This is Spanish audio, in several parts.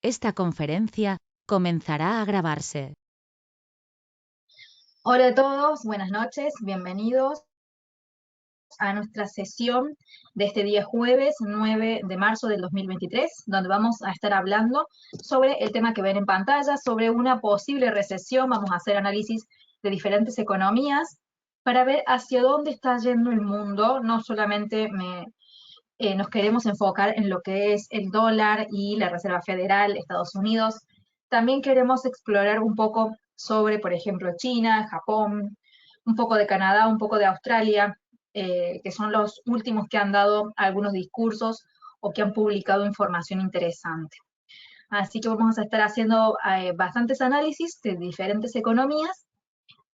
Esta conferencia comenzará a grabarse. Hola a todos, buenas noches, bienvenidos a nuestra sesión de este día jueves 9 de marzo del 2023, donde vamos a estar hablando sobre el tema que ven en pantalla, sobre una posible recesión. Vamos a hacer análisis de diferentes economías para ver hacia dónde está yendo el mundo. No solamente nos queremos enfocar en lo que es el dólar y la Reserva Federal, Estados Unidos. También queremos explorar un poco sobre, por ejemplo, China, Japón, un poco de Canadá, un poco de Australia, que son los últimos que han dado algunos discursos o que han publicado información interesante. Así que vamos a estar haciendo bastantes análisis de diferentes economías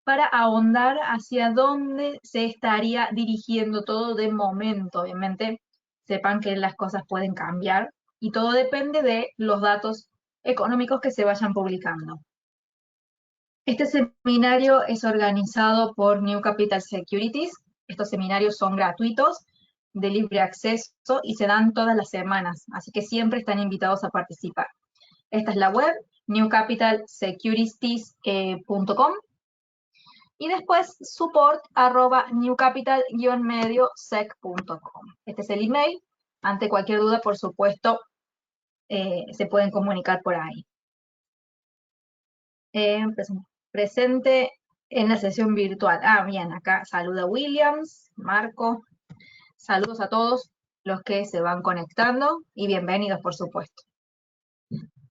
para ahondar hacia dónde se estaría dirigiendo todo de momento. Obviamente, sepan que las cosas pueden cambiar y todo depende de los datos económicos que se vayan publicando. Este seminario es organizado por New Capital Securities. Estos seminarios son gratuitos, de libre acceso y se dan todas las semanas, así que siempre están invitados a participar. Esta es la web, newcapitalsecurities.com. Y después support@newcapital-mediosec.com. Este es el email. Ante cualquier duda, por supuesto, se pueden comunicar por ahí. Presente en la sesión virtual. Bien, acá saluda Williams, Marco. Saludos a todos los que se van conectando y bienvenidos, por supuesto.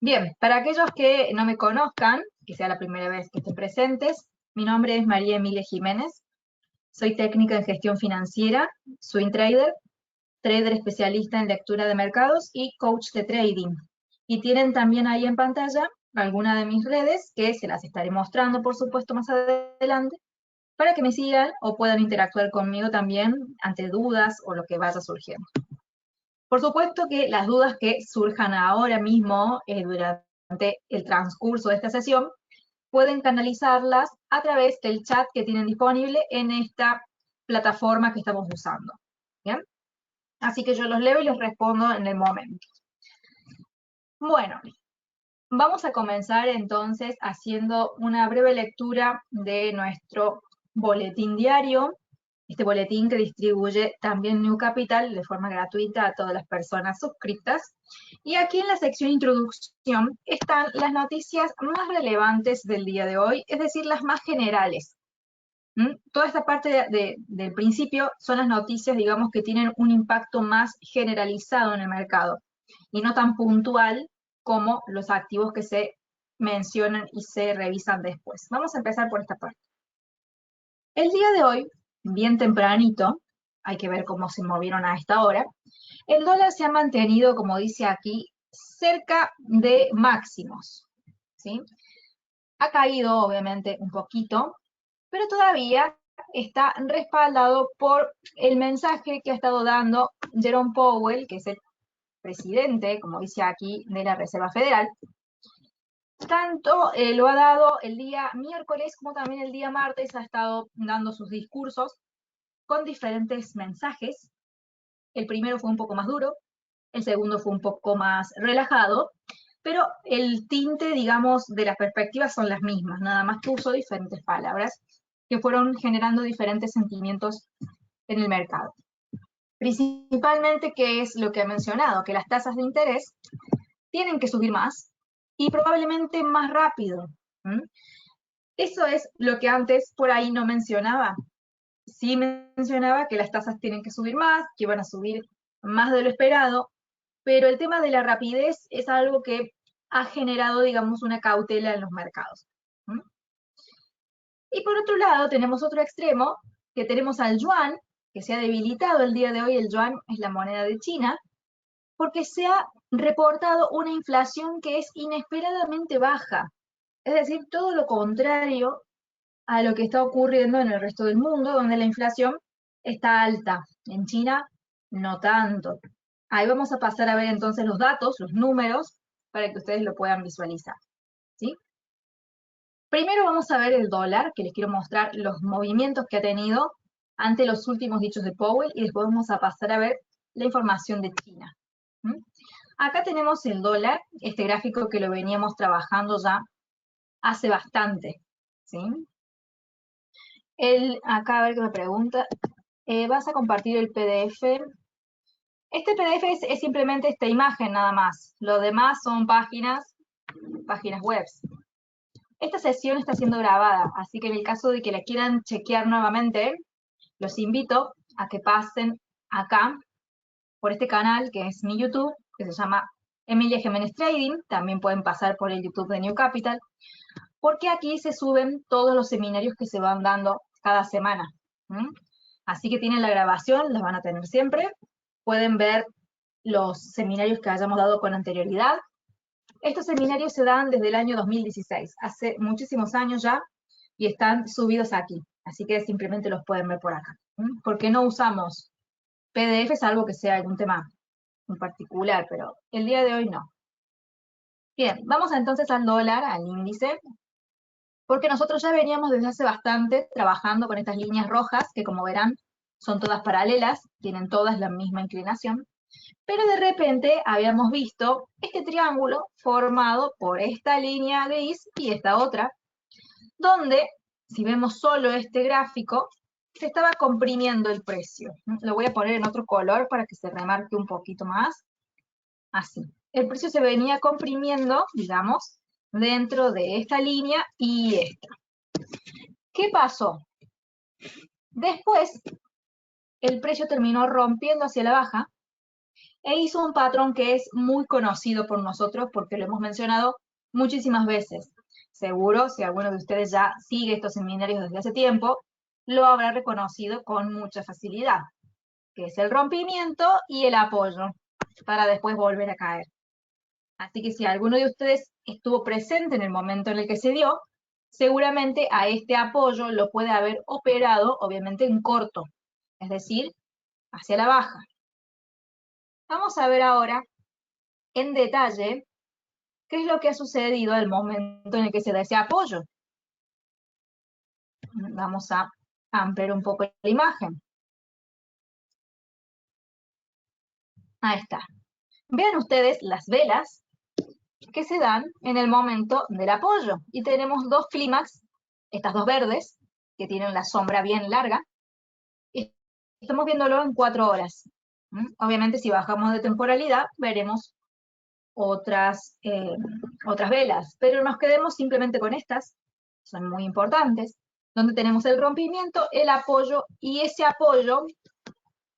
Bien, para aquellos que no me conozcan, que sea la primera vez que estén presentes, mi nombre es María Emilia Jiménez. Soy técnica en gestión financiera, swing trader, trader especialista en lectura de mercados y coach de trading. Y tienen también ahí en pantalla algunas de mis redes, que se las estaré mostrando, por supuesto, más adelante, para que me sigan o puedan interactuar conmigo también ante dudas o lo que vaya surgiendo. Por supuesto que las dudas que surjan ahora mismo, durante el transcurso de esta sesión, pueden canalizarlas a través del chat que tienen disponible en esta plataforma que estamos usando. ¿Bien? Así que yo los leo y les respondo en el momento. Bueno, vamos a comenzar entonces haciendo una breve lectura de nuestro boletín diario, este boletín que distribuye también New Capital de forma gratuita a todas las personas suscritas. Y aquí en la sección introducción están las noticias más relevantes del día de hoy, es decir, las más generales. Toda esta parte del principio son las noticias, digamos, que tienen un impacto más generalizado en el mercado y no tan puntual como los activos que se mencionan y se revisan después. Vamos a empezar por esta parte. El día de hoy, bien tempranito, hay que ver cómo se movieron a esta hora, el dólar se ha mantenido, como dice aquí, cerca de máximos, ¿sí? Ha caído, obviamente, un poquito, pero todavía está respaldado por el mensaje que ha estado dando Jerome Powell, que es el presidente, como dice aquí, de la Reserva Federal. Tanto lo ha dado el día miércoles como también el día martes, ha estado dando sus discursos con diferentes mensajes. El primero fue un poco más duro, el segundo fue un poco más relajado, pero el tinte, digamos, de las perspectivas son las mismas, nada más que usó diferentes palabras que fueron generando diferentes sentimientos en el mercado. Principalmente, ¿qué es lo que ha mencionado? Que las tasas de interés tienen que subir más y probablemente más rápido. Eso es lo que antes por ahí no mencionaba. Sí mencionaba que las tasas tienen que subir más, que van a subir más de lo esperado, pero el tema de la rapidez es algo que ha generado, digamos, una cautela en los mercados. Y por otro lado, tenemos otro extremo, que tenemos al yuan, que se ha debilitado el día de hoy. El yuan es la moneda de China, porque se ha reportado una inflación que es inesperadamente baja. Es decir, todo lo contrario a lo que está ocurriendo en el resto del mundo, donde la inflación está alta. En China, no tanto. Ahí vamos a pasar a ver entonces los datos, los números, para que ustedes lo puedan visualizar. ¿Sí? Primero vamos a ver el dólar, que les quiero mostrar los movimientos que ha tenido ante los últimos dichos de Powell, y después vamos a pasar a ver la información de China. Acá tenemos el dólar, este gráfico que lo veníamos trabajando ya hace bastante, ¿sí? Acá a ver qué me pregunta, ¿vas a compartir el PDF? Este PDF es simplemente esta imagen nada más, lo demás son páginas web. Esta sesión está siendo grabada, así que en el caso de que la quieran chequear nuevamente, los invito a que pasen acá, por este canal que es mi YouTube, que se llama Emilia Jiménez Trading, también pueden pasar por el YouTube de New Capital, porque aquí se suben todos los seminarios que se van dando cada semana. Así que tienen la grabación, las van a tener siempre, pueden ver los seminarios que hayamos dado con anterioridad. Estos seminarios se dan desde el año 2016, hace muchísimos años ya, y están subidos aquí, así que simplemente los pueden ver por acá. Porque no usamos PDF, salvo que sea algún tema en particular, pero el día de hoy no. Bien, vamos entonces al dólar, al índice, porque nosotros ya veníamos desde hace bastante trabajando con estas líneas rojas, que como verán son todas paralelas, tienen todas la misma inclinación, pero de repente habíamos visto este triángulo formado por esta línea gris y esta otra, donde, si vemos solo este gráfico, se estaba comprimiendo el precio. Lo voy a poner en otro color para que se remarque un poquito más. Así. El precio se venía comprimiendo, digamos, dentro de esta línea y esta. ¿Qué pasó? Después, el precio terminó rompiendo hacia la baja e hizo un patrón que es muy conocido por nosotros porque lo hemos mencionado muchísimas veces. Seguro, si alguno de ustedes ya sigue estos seminarios desde hace tiempo, lo habrá reconocido con mucha facilidad, que es el rompimiento y el apoyo, para después volver a caer. Así que si alguno de ustedes estuvo presente en el momento en el que se dio, seguramente a este apoyo lo puede haber operado, obviamente, en corto, es decir, hacia la baja. Vamos a ver ahora, en detalle, qué es lo que ha sucedido al momento en el que se da ese apoyo. Vamos a ampliar un poco la imagen. Ahí está. Vean ustedes las velas que se dan en el momento del apoyo. Y tenemos dos clímax, estas dos verdes, que tienen la sombra bien larga, y estamos viéndolo en 4 horas. Obviamente, si bajamos de temporalidad, veremos otras velas, pero nos quedemos simplemente con estas, son muy importantes, donde tenemos el rompimiento, el apoyo, y ese apoyo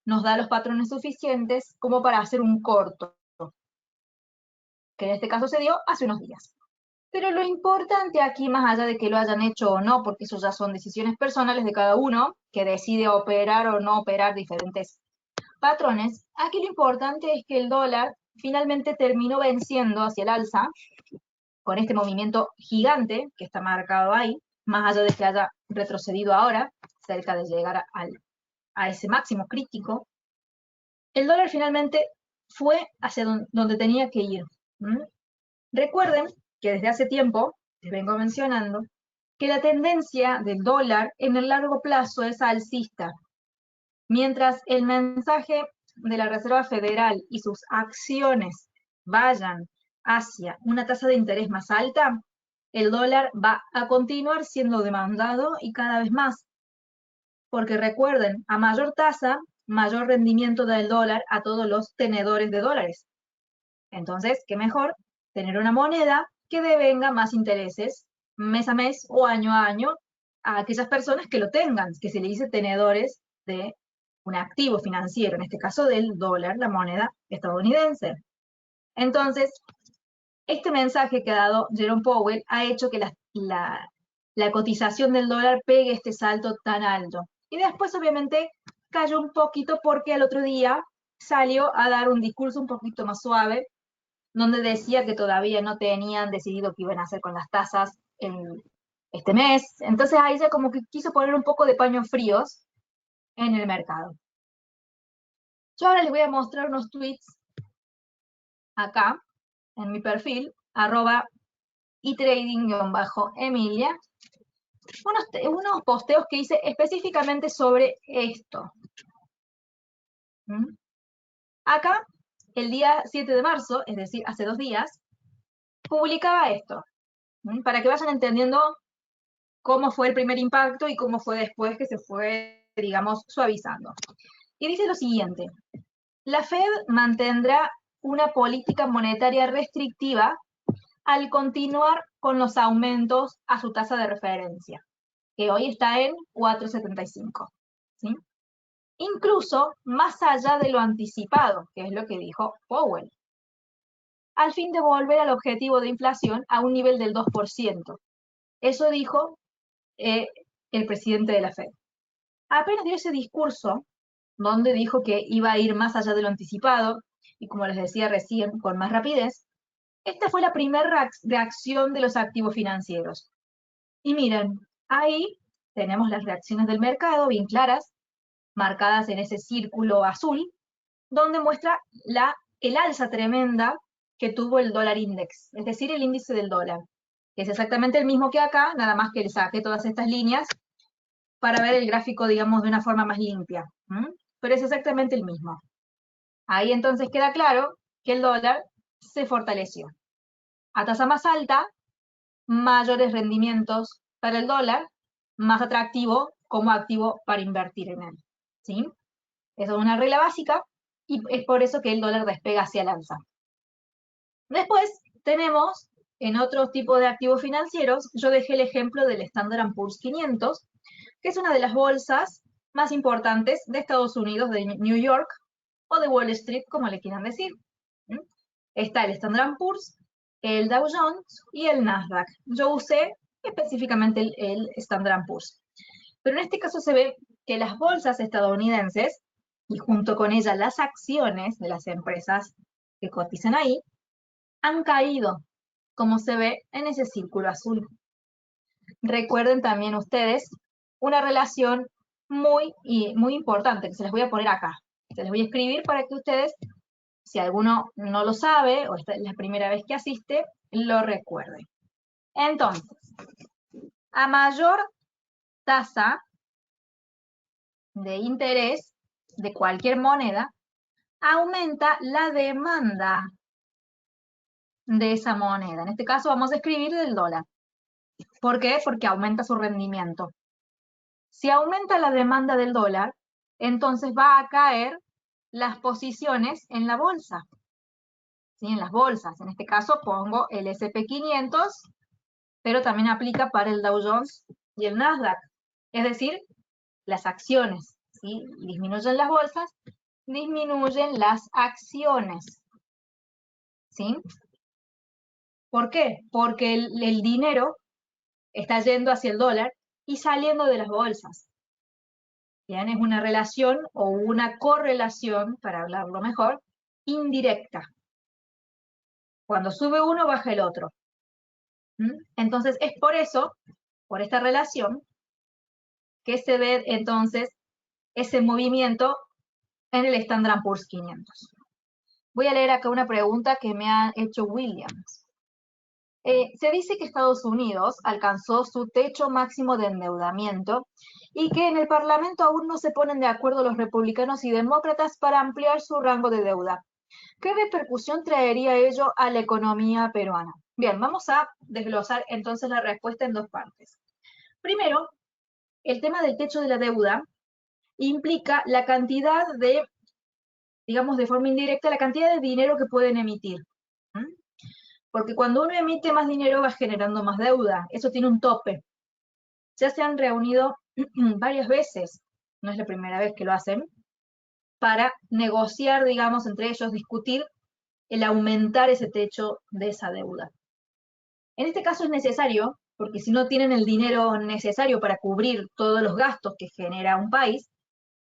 nos da los patrones suficientes como para hacer un corto, que en este caso se dio hace unos días. Pero lo importante aquí, más allá de que lo hayan hecho o no, porque eso ya son decisiones personales de cada uno, que decide operar o no operar diferentes patrones, aquí lo importante es que el dólar finalmente terminó venciendo hacia el alza, con este movimiento gigante que está marcado ahí, más allá de que haya retrocedido ahora, cerca de llegar a ese máximo crítico, el dólar finalmente fue hacia donde tenía que ir. Recuerden que desde hace tiempo, les vengo mencionando, que la tendencia del dólar en el largo plazo es alcista. Mientras el mensaje de la Reserva Federal y sus acciones vayan hacia una tasa de interés más alta, el dólar va a continuar siendo demandado y cada vez más. Porque recuerden, a mayor tasa, mayor rendimiento da el dólar a todos los tenedores de dólares. Entonces, ¿qué mejor? Tener una moneda que devenga más intereses mes a mes o año a año a aquellas personas que lo tengan, que se le dice tenedores de un activo financiero, en este caso del dólar, la moneda estadounidense. Entonces, este mensaje que ha dado Jerome Powell ha hecho que la cotización del dólar pegue este salto tan alto. Y después, obviamente, cayó un poquito porque al otro día salió a dar un discurso un poquito más suave, donde decía que todavía no tenían decidido qué iban a hacer con las tasas en este mes. Entonces ahí ya como que quiso poner un poco de paños fríos en el mercado. Yo ahora les voy a mostrar unos tweets acá, en mi perfil, @itrading_Emilia, unos posteos que hice específicamente sobre esto. Acá el día 7 de marzo, es decir, hace 2 días, publicaba esto, para que vayan entendiendo cómo fue el primer impacto y cómo fue después que se fue, digamos, suavizando. Y dice lo siguiente: la Fed mantendrá una política monetaria restrictiva al continuar con los aumentos a su tasa de referencia, que hoy está en 4,75, ¿sí? Incluso más allá de lo anticipado, que es lo que dijo Powell, al fin de volver al objetivo de inflación a un nivel del 2%. Eso dijo el presidente de la Fed. Apenas dio ese discurso, donde dijo que iba a ir más allá de lo anticipado, y como les decía recién, con más rapidez, esta fue la primera reacción de los activos financieros. Y miren, ahí tenemos las reacciones del mercado bien claras, marcadas en ese círculo azul, donde muestra el alza tremenda que tuvo el dólar index, es decir, el índice del dólar, que es exactamente el mismo que acá, nada más que le saqué todas estas líneas para ver el gráfico, digamos, de una forma más limpia. Pero es exactamente el mismo. Ahí entonces queda claro que el dólar se fortaleció. A tasa más alta, mayores rendimientos para el dólar, más atractivo como activo para invertir en él. ¿Sí? Eso es una regla básica y es por eso que el dólar despega hacia el alza. Después tenemos, en otros tipos de activos financieros, yo dejé el ejemplo del Standard & Poor's 500, que es una de las bolsas más importantes de Estados Unidos, de New York, o de Wall Street, como le quieran decir. Está el Standard & Poor's, el Dow Jones y el Nasdaq. Yo usé específicamente el Standard & Poor's. Pero en este caso se ve que las bolsas estadounidenses, y junto con ellas las acciones de las empresas que cotizan ahí, han caído, como se ve en ese círculo azul. Recuerden también ustedes una relación muy importante, que se les voy a poner acá. Se les voy a escribir para que ustedes, si alguno no lo sabe, o esta es la primera vez que asiste, lo recuerde. Entonces, a mayor tasa de interés de cualquier moneda, aumenta la demanda de esa moneda. En este caso vamos a escribir del dólar. ¿Por qué? Porque aumenta su rendimiento. Si aumenta la demanda del dólar, entonces va a caer las posiciones en la bolsa. ¿Sí? En las bolsas. En este caso pongo el S&P 500, pero también aplica para el Dow Jones y el Nasdaq. Es decir, las acciones. ¿Sí? Disminuyen las bolsas, disminuyen las acciones. ¿Sí? ¿Por qué? Porque el dinero está yendo hacia el dólar y saliendo de las bolsas. Bien, es una relación o una correlación, para hablarlo mejor, indirecta. Cuando sube uno, baja el otro. Entonces, es por eso, por esta relación, que se ve entonces ese movimiento en el Standard & Poor's 500. Voy a leer acá una pregunta que me ha hecho Williams. Se dice que Estados Unidos alcanzó su techo máximo de endeudamiento y que en el Parlamento aún no se ponen de acuerdo los republicanos y demócratas para ampliar su rango de deuda. ¿Qué repercusión traería ello a la economía peruana? Bien, vamos a desglosar entonces la respuesta en dos partes. Primero, el tema del techo de la deuda implica la cantidad de, digamos de forma indirecta, la cantidad de dinero que pueden emitir. Porque cuando uno emite más dinero va generando más deuda. Eso tiene un tope. Ya se han reunido varias veces, no es la primera vez que lo hacen, para negociar, digamos, entre ellos, discutir el aumentar ese techo de esa deuda. En este caso es necesario, porque si no tienen el dinero necesario para cubrir todos los gastos que genera un país,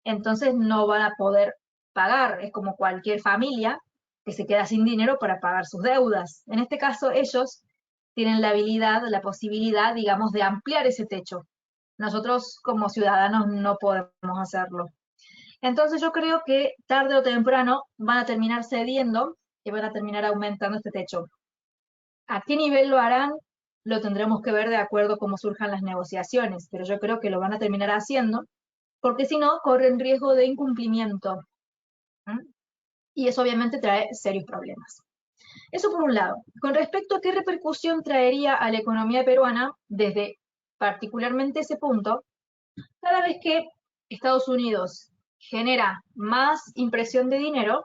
entonces no van a poder pagar. Es como cualquier familia que se queda sin dinero para pagar sus deudas. En este caso ellos tienen la habilidad, la posibilidad, digamos, de ampliar ese techo. Nosotros como ciudadanos no podemos hacerlo. Entonces yo creo que tarde o temprano van a terminar cediendo y van a terminar aumentando este techo. ¿A qué nivel lo harán? Lo tendremos que ver de acuerdo a cómo surjan las negociaciones, pero yo creo que lo van a terminar haciendo, porque si no, corren riesgo de incumplimiento. y eso obviamente trae serios problemas. Eso por un lado. Con respecto a qué repercusión traería a la economía peruana, desde particularmente ese punto, cada vez que Estados Unidos genera más impresión de dinero,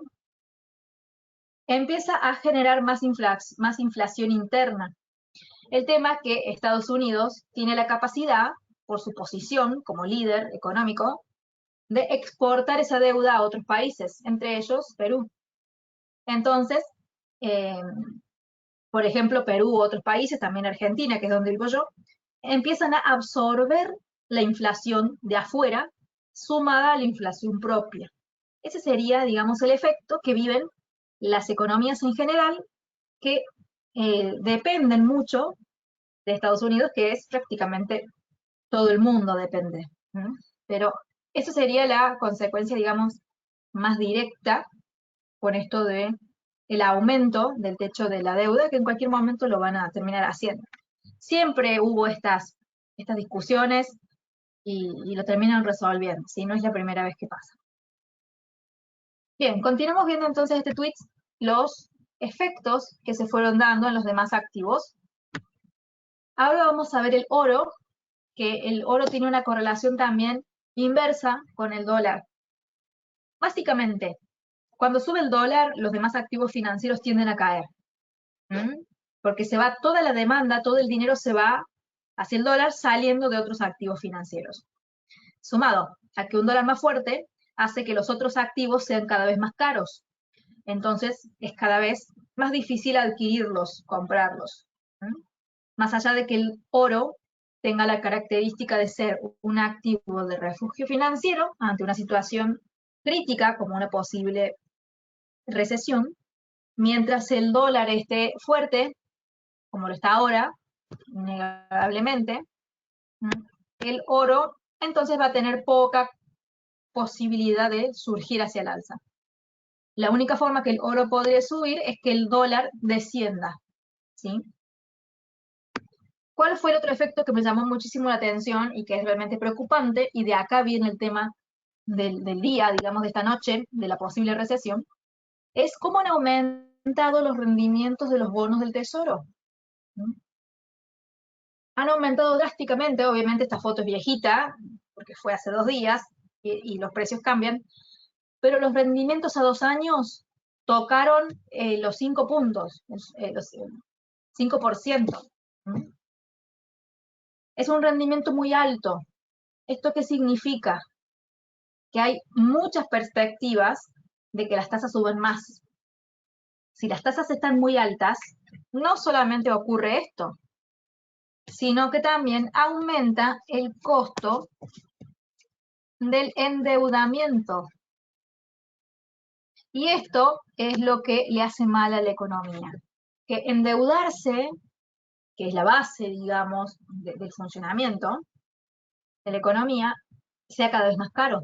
empieza a generar más inflación interna. El tema es que Estados Unidos tiene la capacidad, por su posición como líder económico, de exportar esa deuda a otros países, entre ellos Perú. Entonces, eh, por ejemplo, Perú u otros países, también Argentina, que es donde vivo yo, empiezan a absorber la inflación de afuera sumada a la inflación propia. Ese sería, digamos, el efecto que viven las economías en general, que dependen mucho de Estados Unidos, que es prácticamente todo el mundo depende. ¿Mm? Pero eso sería la consecuencia, digamos, más directa con esto de el aumento del techo de la deuda, que en cualquier momento lo van a terminar haciendo. Siempre hubo estas discusiones y lo terminan resolviendo, si no es la primera vez que pasa. Bien, continuamos viendo entonces este tweet, los efectos que se fueron dando en los demás activos. Ahora vamos a ver el oro, que el oro tiene una correlación también inversa con el dólar. Básicamente, cuando sube el dólar, los demás activos financieros tienden a caer. ¿Mm? Porque se va toda la demanda, todo el dinero se va hacia el dólar saliendo de otros activos financieros. Sumado a que un dólar más fuerte hace que los otros activos sean cada vez más caros. Entonces es cada vez más difícil adquirirlos, comprarlos. ¿Mm? Más allá de que el oro tenga la característica de ser un activo de refugio financiero ante una situación crítica como una posible recesión, mientras el dólar esté fuerte, como lo está ahora, innegablemente, el oro entonces va a tener poca posibilidad de surgir hacia el alza. La única forma que el oro podría subir es que el dólar descienda, ¿sí? ¿Cuál fue el otro efecto que me llamó muchísimo la atención y que es realmente preocupante? Y de acá viene el tema del día, digamos, de esta noche, de la posible recesión, es cómo han aumentado los rendimientos de los bonos del Tesoro. Han aumentado drásticamente, obviamente esta foto es viejita, porque fue hace 2 días, y los precios cambian, pero los rendimientos a 2 años tocaron los 5 puntos, los 5%. Es un rendimiento muy alto. ¿Esto qué significa? Que hay muchas perspectivas de que las tasas suben más. Si las tasas están muy altas, no solamente ocurre esto, sino que también aumenta el costo del endeudamiento. Y esto es lo que le hace mal a la economía. Que endeudarse, que es la base, digamos, del funcionamiento de la economía, sea cada vez más caro.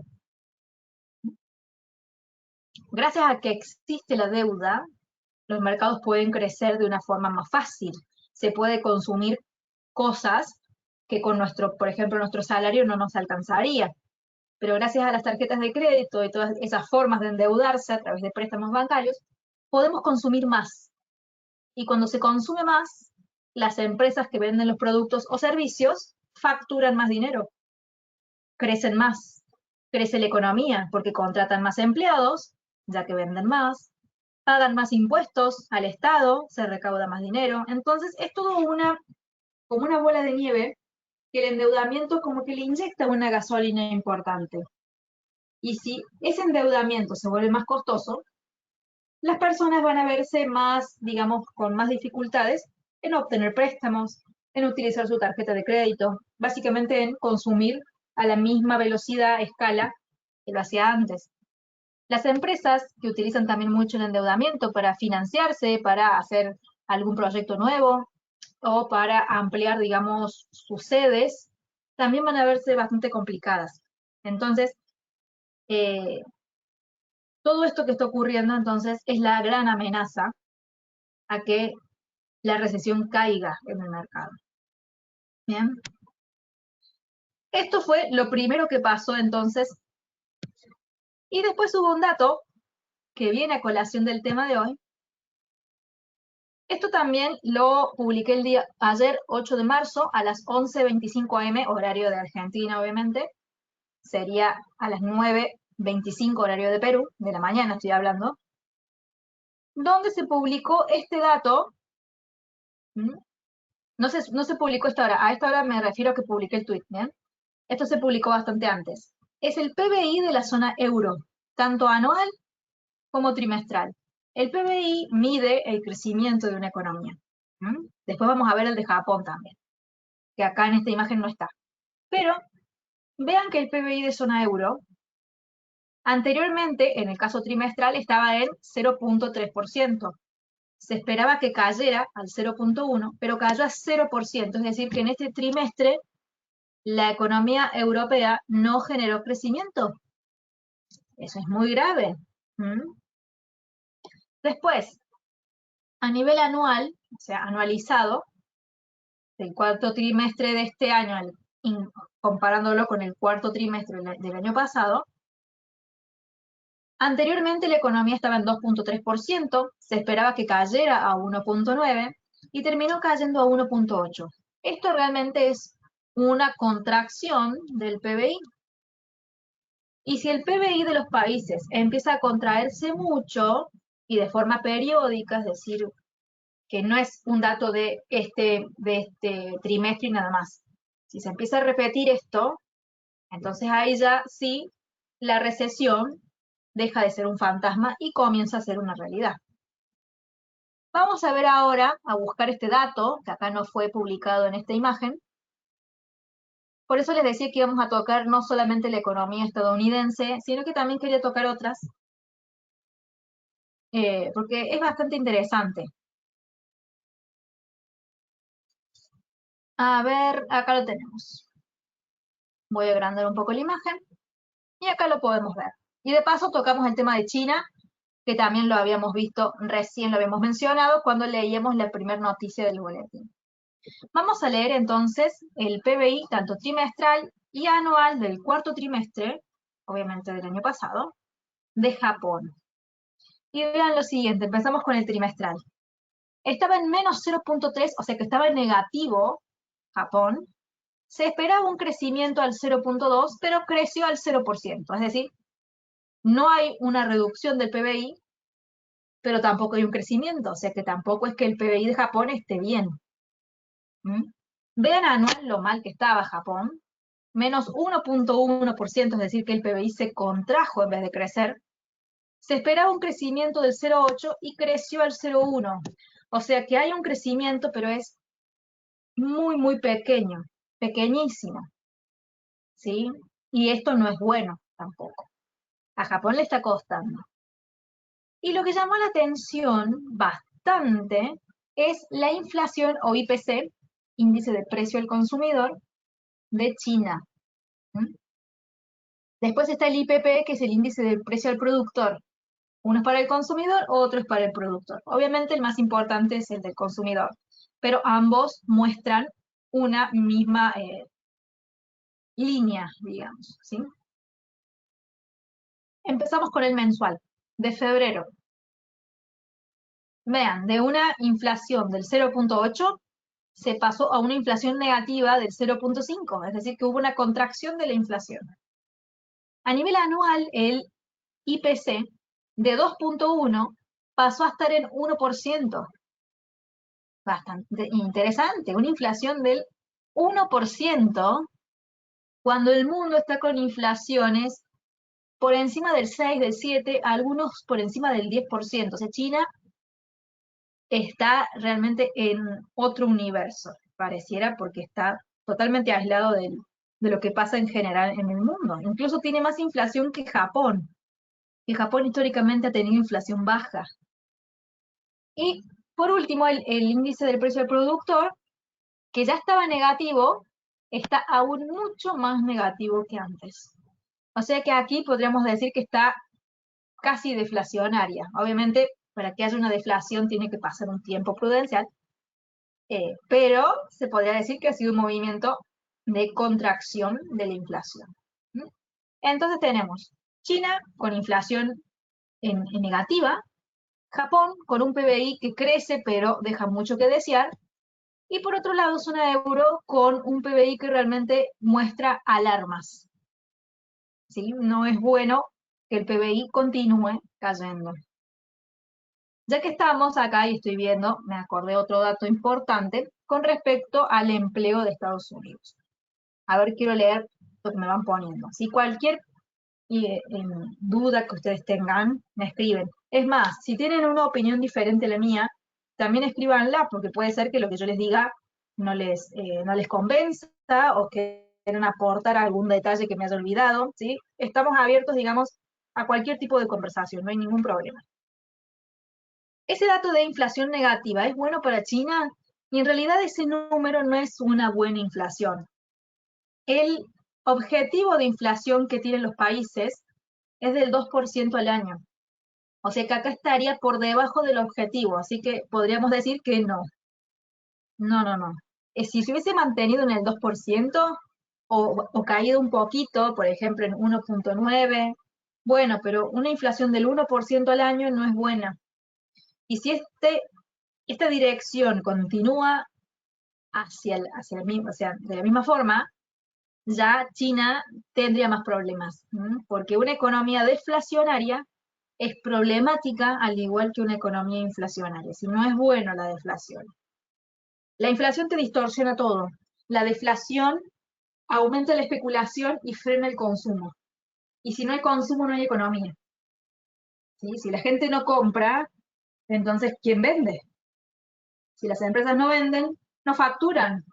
Gracias a que existe la deuda, los mercados pueden crecer de una forma más fácil. Se puede consumir cosas que con nuestro, por ejemplo, nuestro salario no nos alcanzaría. Pero gracias a las tarjetas de crédito y todas esas formas de endeudarse a través de préstamos bancarios, podemos consumir más. Y cuando se consume más, las empresas que venden los productos o servicios facturan más dinero, crecen más, crece la economía porque contratan más empleados, ya que venden más, pagan más impuestos al Estado, se recauda más dinero. Entonces es todo como una bola de nieve que el endeudamiento como que le inyecta una gasolina importante. Y si ese endeudamiento se vuelve más costoso, las personas van a verse más, digamos, con más dificultades en obtener préstamos, en utilizar su tarjeta de crédito, básicamente en consumir a la misma velocidad, escala que lo hacía antes. Las empresas que utilizan también mucho el endeudamiento para financiarse, para hacer algún proyecto nuevo o para ampliar, digamos, sus sedes, también van a verse bastante complicadas. Entonces, todo esto que está ocurriendo entonces es la gran amenaza a que la recesión caiga en el mercado. Bien. Esto fue lo primero que pasó entonces. Y después hubo un dato que viene a colación del tema de hoy. Esto también lo publiqué ayer, 8 de marzo, a las 11:25 am, horario de Argentina, obviamente. Sería a las 9:25 horario de Perú, de la mañana estoy hablando, donde se publicó este dato. No se publicó a esta hora me refiero a que publiqué el tweet, ¿bien? Esto se publicó bastante antes. Es el PBI de la zona euro, tanto anual como trimestral. El PBI mide el crecimiento de una economía. Después vamos a ver el de Japón también, que acá en esta imagen no está. Pero vean que el PBI de zona euro, anteriormente, en el caso trimestral, estaba en 0.3%. Se esperaba que cayera al 0.1, pero cayó a 0%, es decir, que en este trimestre la economía europea no generó crecimiento. Eso es muy grave. Después, a nivel anual, o sea, anualizado, del cuarto trimestre de este año, comparándolo con el cuarto trimestre del año pasado, anteriormente la economía estaba en 2.3%, se esperaba que cayera a 1.9% y terminó cayendo a 1.8%. Esto realmente es una contracción del PBI. Y si el PBI de los países empieza a contraerse mucho y de forma periódica, es decir, que no es un dato de este trimestre y nada más. Si se empieza a repetir esto, entonces ahí ya sí la recesión deja de ser un fantasma y comienza a ser una realidad. Vamos a ver ahora, a buscar este dato, que acá no fue publicado en esta imagen. Por eso les decía que íbamos a tocar no solamente la economía estadounidense, sino que también quería tocar otras, porque es bastante interesante. A ver, acá lo tenemos. Voy a agrandar un poco la imagen. Y acá lo podemos ver. Y de paso tocamos el tema de China, que también lo habíamos visto, recién lo habíamos mencionado cuando leíamos la primera noticia del boletín. Vamos a leer entonces el PBI, tanto trimestral y anual del cuarto trimestre, obviamente del año pasado, de Japón. Y vean lo siguiente, empezamos con el trimestral. Estaba en menos 0.3, o sea que estaba en negativo Japón. Se esperaba un crecimiento al 0.2, pero creció al 0%, es decir, no hay una reducción del PBI, pero tampoco hay un crecimiento, o sea que tampoco es que el PBI de Japón esté bien. Vean anual lo mal que estaba Japón, menos 1.1%, es decir, que el PBI se contrajo en vez de crecer. Se esperaba un crecimiento del 0.8 y creció al 0.1. O sea que hay un crecimiento, pero es muy, muy pequeño, pequeñísimo. ¿Sí? Y esto no es bueno tampoco. A Japón le está costando. Y lo que llamó la atención bastante es la inflación o IPC, índice de precio al consumidor, de China. Después está el IPP, que es el índice de precio al productor. Uno es para el consumidor, otro es para el productor. Obviamente el más importante es el del consumidor, pero ambos muestran una misma línea, digamos, ¿sí? Empezamos con el mensual, de febrero. Vean, de una inflación del 0.8 se pasó a una inflación negativa del 0.5, es decir, que hubo una contracción de la inflación. A nivel anual, el IPC de 2.1 pasó a estar en 1%. Bastante interesante, una inflación del 1%, cuando el mundo está con inflaciones por encima del 6, del 7, algunos por encima del 10%. O sea, China está realmente en otro universo, pareciera, porque está totalmente aislado de lo que pasa en general en el mundo. Incluso tiene más inflación que Japón. Y Japón históricamente ha tenido inflación baja. Y por último, el índice del precio del productor, que ya estaba negativo, está aún mucho más negativo que antes. O sea que aquí podríamos decir que está casi deflacionaria. Obviamente, para que haya una deflación tiene que pasar un tiempo prudencial, pero se podría decir que ha sido un movimiento de contracción de la inflación. Entonces tenemos China con inflación en negativa, Japón con un PBI que crece pero deja mucho que desear, y por otro lado zona euro con un PBI que realmente muestra alarmas. ¿Sí? No es bueno que el PBI continúe cayendo. Ya que estamos acá y estoy viendo, me acordé otro dato importante con respecto al empleo de Estados Unidos. A ver, quiero leer lo que me van poniendo. Si cualquier duda que ustedes tengan, me escriben. Es más, si tienen una opinión diferente a la mía, también escríbanla, porque puede ser que lo que yo les diga no les convenza o que quieran aportar algún detalle que me haya olvidado, ¿sí? Estamos abiertos, digamos, a cualquier tipo de conversación, no hay ningún problema. Ese dato de inflación negativa es bueno para China y en realidad ese número no es una buena inflación. El objetivo de inflación que tienen los países es del 2% al año. O sea que acá estaría por debajo del objetivo, así que podríamos decir que no. No, no, no. Si se hubiese mantenido en el 2% o caído un poquito, por ejemplo en 1,9, bueno, pero una inflación del 1% al año no es buena. Y si esta dirección continúa de la misma forma, ya China tendría más problemas, porque una economía deflacionaria es problemática al igual que una economía inflacionaria, si no es bueno la deflación. La inflación te distorsiona todo, la deflación aumenta la especulación y frena el consumo. Y si no hay consumo, no hay economía. ¿Sí? Si la gente no compra, entonces ¿quién vende? Si las empresas no venden, no facturan.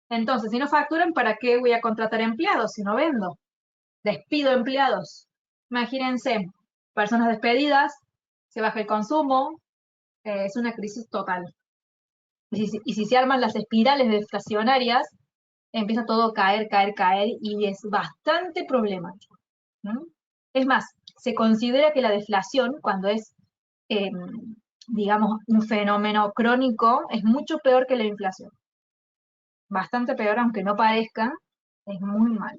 Entonces, si no facturan, ¿para qué voy a contratar empleados si no vendo? Despido empleados. Imagínense, personas despedidas, se baja el consumo, es una crisis total. Y si se arman las espirales deflacionarias, empieza todo a caer, caer, caer, y es bastante problemático, ¿no? Es más, se considera que la deflación, cuando es, eh, digamos, un fenómeno crónico, es mucho peor que la inflación. Bastante peor, aunque no parezca, es muy mala.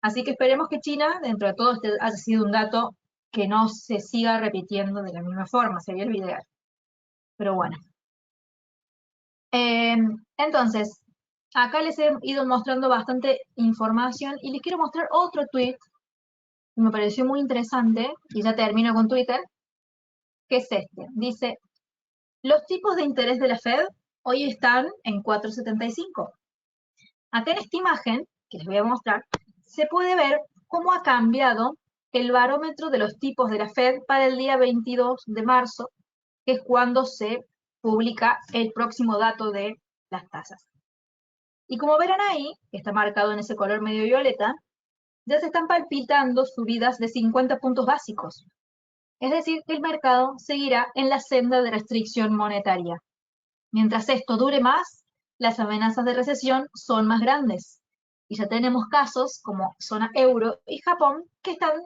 Así que esperemos que China, dentro de todo, haya sido un dato que no se siga repitiendo de la misma forma, sería el ideal. Pero bueno. Entonces, acá les he ido mostrando bastante información y les quiero mostrar otro tweet que me pareció muy interesante, y ya termino con Twitter, que es este. Dice, los tipos de interés de la Fed hoy están en 4,75. Acá en esta imagen, que les voy a mostrar, se puede ver cómo ha cambiado el barómetro de los tipos de la Fed para el día 22 de marzo, que es cuando se publica el próximo dato de las tasas. Y como verán ahí, que está marcado en ese color medio violeta, ya se están palpitando subidas de 50 puntos básicos. Es decir, que el mercado seguirá en la senda de restricción monetaria. Mientras esto dure más, las amenazas de recesión son más grandes. Y ya tenemos casos como zona euro y Japón que están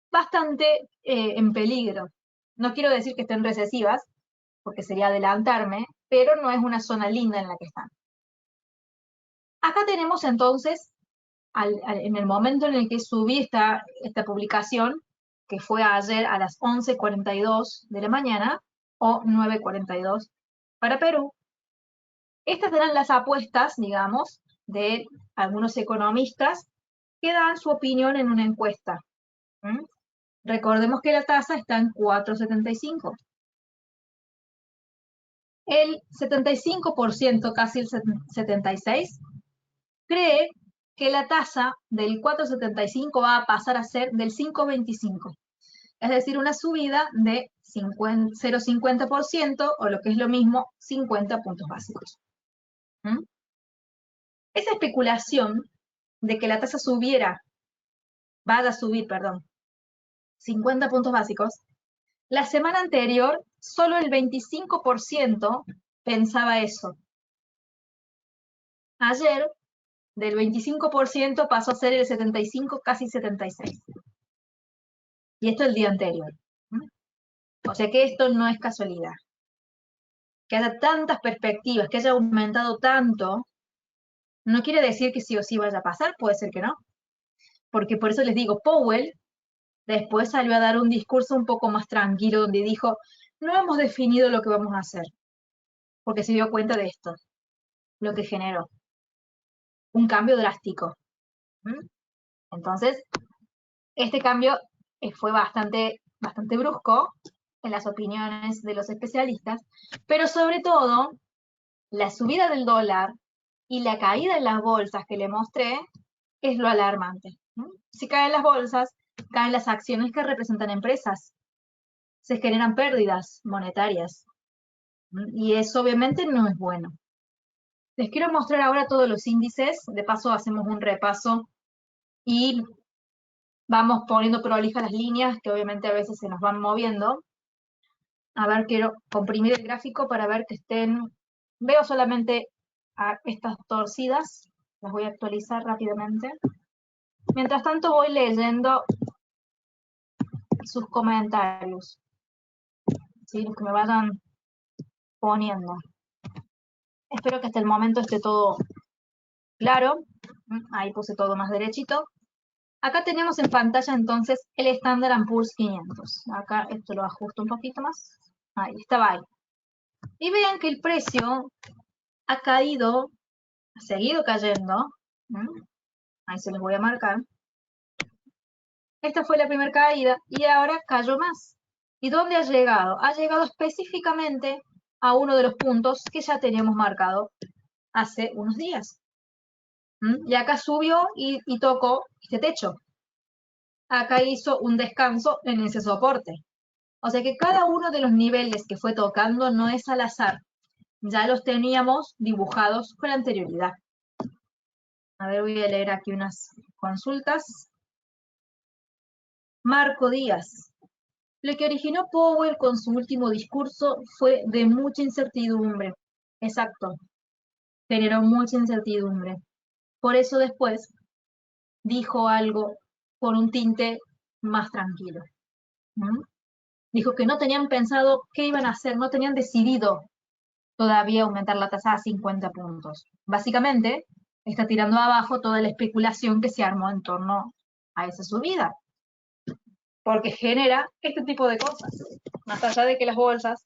bastante en peligro. No quiero decir que estén recesivas, porque sería adelantarme, pero no es una zona linda en la que están. Acá tenemos entonces, en el momento en el que subí esta publicación, que fue ayer a las 11:42 de la mañana, o 9:42 para Perú, estas eran las apuestas, digamos, de algunos economistas que dan su opinión en una encuesta. Recordemos que la tasa está en 4,75. El 75%, casi el 76%, cree que la tasa del 4,75 va a pasar a ser del 5,25. Es decir, una subida de 0,50% o lo que es lo mismo, 50 puntos básicos. Esa especulación de que la tasa vaya a subir, 50 puntos básicos, la semana anterior solo el 25% pensaba eso. Ayer, del 25% pasó a ser el 75, casi 76. Y esto el día anterior. O sea que esto no es casualidad. Que haya tantas perspectivas, que haya aumentado tanto, no quiere decir que sí o sí vaya a pasar, puede ser que no. Porque por eso les digo, Powell Después salió a dar un discurso un poco más tranquilo donde dijo, no hemos definido lo que vamos a hacer, porque se dio cuenta de esto, lo que generó un cambio drástico. ¿Mm? Entonces, este cambio fue bastante brusco en las opiniones de los especialistas, pero sobre todo, la subida del dólar y la caída en las bolsas que le mostré es lo alarmante. ¿Mm? Si caen las bolsas, caen las acciones que representan empresas, se generan pérdidas monetarias. ¿Mm? Y eso obviamente no es bueno. Les quiero mostrar ahora todos los índices, de paso hacemos un repaso y vamos poniendo prolijas las líneas que obviamente a veces se nos van moviendo. A ver, quiero comprimir el gráfico para ver que estén, veo solamente a estas torcidas, las voy a actualizar rápidamente. Mientras tanto voy leyendo sus comentarios, ¿sí? Los que me vayan poniendo. Espero que hasta el momento esté todo claro. Ahí puse todo más derechito. Acá tenemos en pantalla entonces el Standard & Poor's 500. Acá esto lo ajusto un poquito más. Ahí, estaba ahí. Y vean que el precio ha caído, ha seguido cayendo. Ahí se los voy a marcar. Esta fue la primera caída y ahora cayó más. ¿Y dónde ha llegado? Ha llegado específicamente a uno de los puntos que ya teníamos marcado hace unos días. Y acá subió y tocó este techo. Acá hizo un descanso en ese soporte. O sea que cada uno de los niveles que fue tocando no es al azar. Ya los teníamos dibujados con anterioridad. A ver, voy a leer aquí unas consultas. Marco Díaz. Lo que originó Powell con su último discurso fue de mucha incertidumbre. Exacto. Generó mucha incertidumbre. Por eso después dijo algo con un tinte más tranquilo. Dijo que no tenían pensado qué iban a hacer, no tenían decidido todavía aumentar la tasa a 50 puntos. Básicamente, está tirando abajo toda la especulación que se armó en torno a esa subida, porque genera este tipo de cosas, más allá de que las bolsas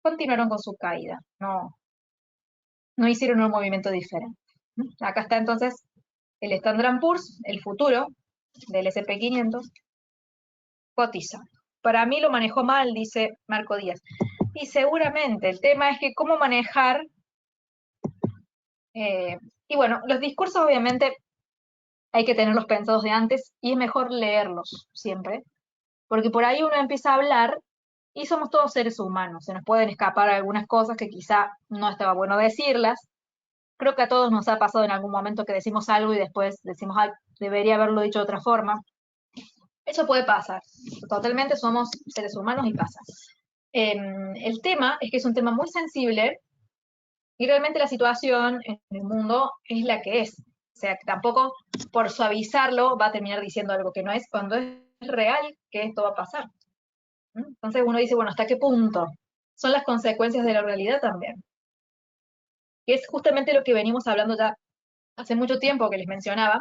continuaron con su caída, no hicieron un movimiento diferente. Acá está entonces el Standard & Poor's, el futuro del S&P 500, cotiza. Para mí lo manejó mal, dice Marco Díaz. Y seguramente el tema es que cómo manejar, y bueno, los discursos obviamente hay que tenerlos pensados de antes y es mejor leerlos siempre, porque por ahí uno empieza a hablar y somos todos seres humanos, se nos pueden escapar algunas cosas que quizá no estaba bueno decirlas. Creo que a todos nos ha pasado en algún momento que decimos algo y después decimos, ay, debería haberlo dicho de otra forma. Eso puede pasar, totalmente somos seres humanos y pasa. El tema es que es un tema muy sensible y realmente la situación en el mundo es la que es. O sea, que tampoco por suavizarlo va a terminar diciendo algo que no es, cuando es real que esto va a pasar. Entonces uno dice, bueno, ¿hasta qué punto? Son las consecuencias de la realidad también. Que es justamente lo que venimos hablando ya hace mucho tiempo que les mencionaba,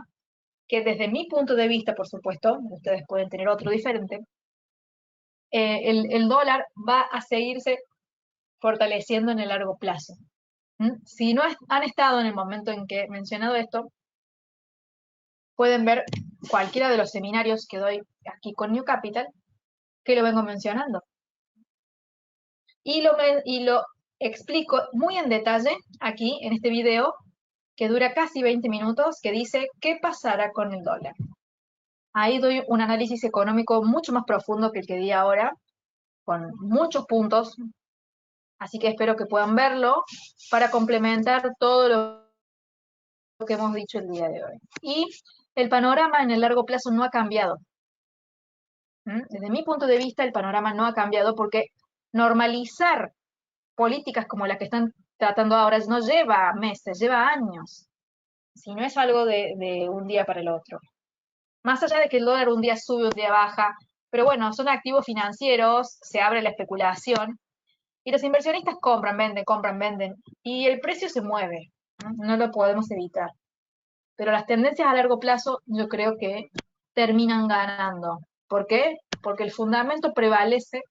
que desde mi punto de vista, por supuesto, ustedes pueden tener otro diferente, el dólar va a seguirse fortaleciendo en el largo plazo. Si no han estado en el momento en que he mencionado esto, pueden ver cualquiera de los seminarios que doy aquí con New Capital, que lo vengo mencionando. Y lo explico muy en detalle aquí en este video, que dura casi 20 minutos, que dice ¿qué pasará con el dólar? Ahí doy un análisis económico mucho más profundo que el que di ahora, con muchos puntos, así que espero que puedan verlo para complementar todo lo que hemos dicho el día de hoy. Y el panorama en el largo plazo no ha cambiado. Desde mi punto de vista, el panorama no ha cambiado porque normalizar políticas como las que están tratando ahora no lleva meses, lleva años. Si no es algo de un día para el otro. Más allá de que el dólar un día sube, un día baja, pero bueno, son activos financieros, se abre la especulación, y los inversionistas compran, venden, y el precio se mueve, no lo podemos evitar. Pero las tendencias a largo plazo yo creo que terminan ganando. ¿Por qué? Porque el fundamento prevalece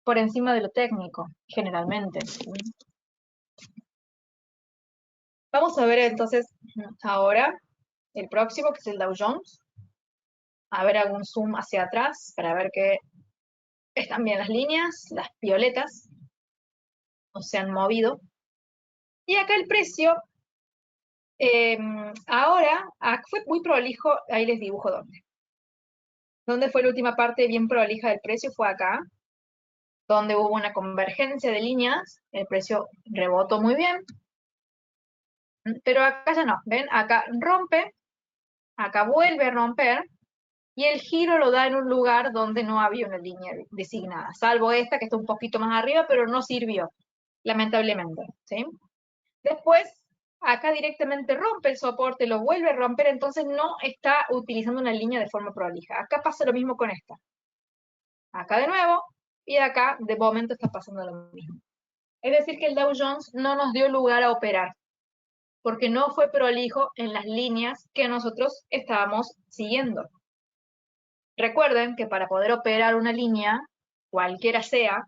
por encima de lo técnico, generalmente. Vamos a ver entonces ahora el próximo, que es el Dow Jones. A ver algún zoom hacia atrás para ver que están bien las líneas, las violetas, no se han movido. Y acá el precio, ahora, fue muy prolijo, ahí les dibujo dónde. ¿Dónde fue la última parte bien prolija del precio? Fue acá, donde hubo una convergencia de líneas, el precio rebotó muy bien, pero acá ya no, ¿ven? Acá rompe, acá vuelve a romper, y el giro lo da en un lugar donde no había una línea designada, salvo esta que está un poquito más arriba, pero no sirvió, lamentablemente, ¿sí? Después, acá directamente rompe el soporte, lo vuelve a romper, entonces no está utilizando una línea de forma prolija. Acá pasa lo mismo con esta. Acá de nuevo, y acá de momento está pasando lo mismo. Es decir, que el Dow Jones no nos dio lugar a operar, porque no fue prolijo en las líneas que nosotros estábamos siguiendo. Recuerden que para poder operar una línea, cualquiera sea,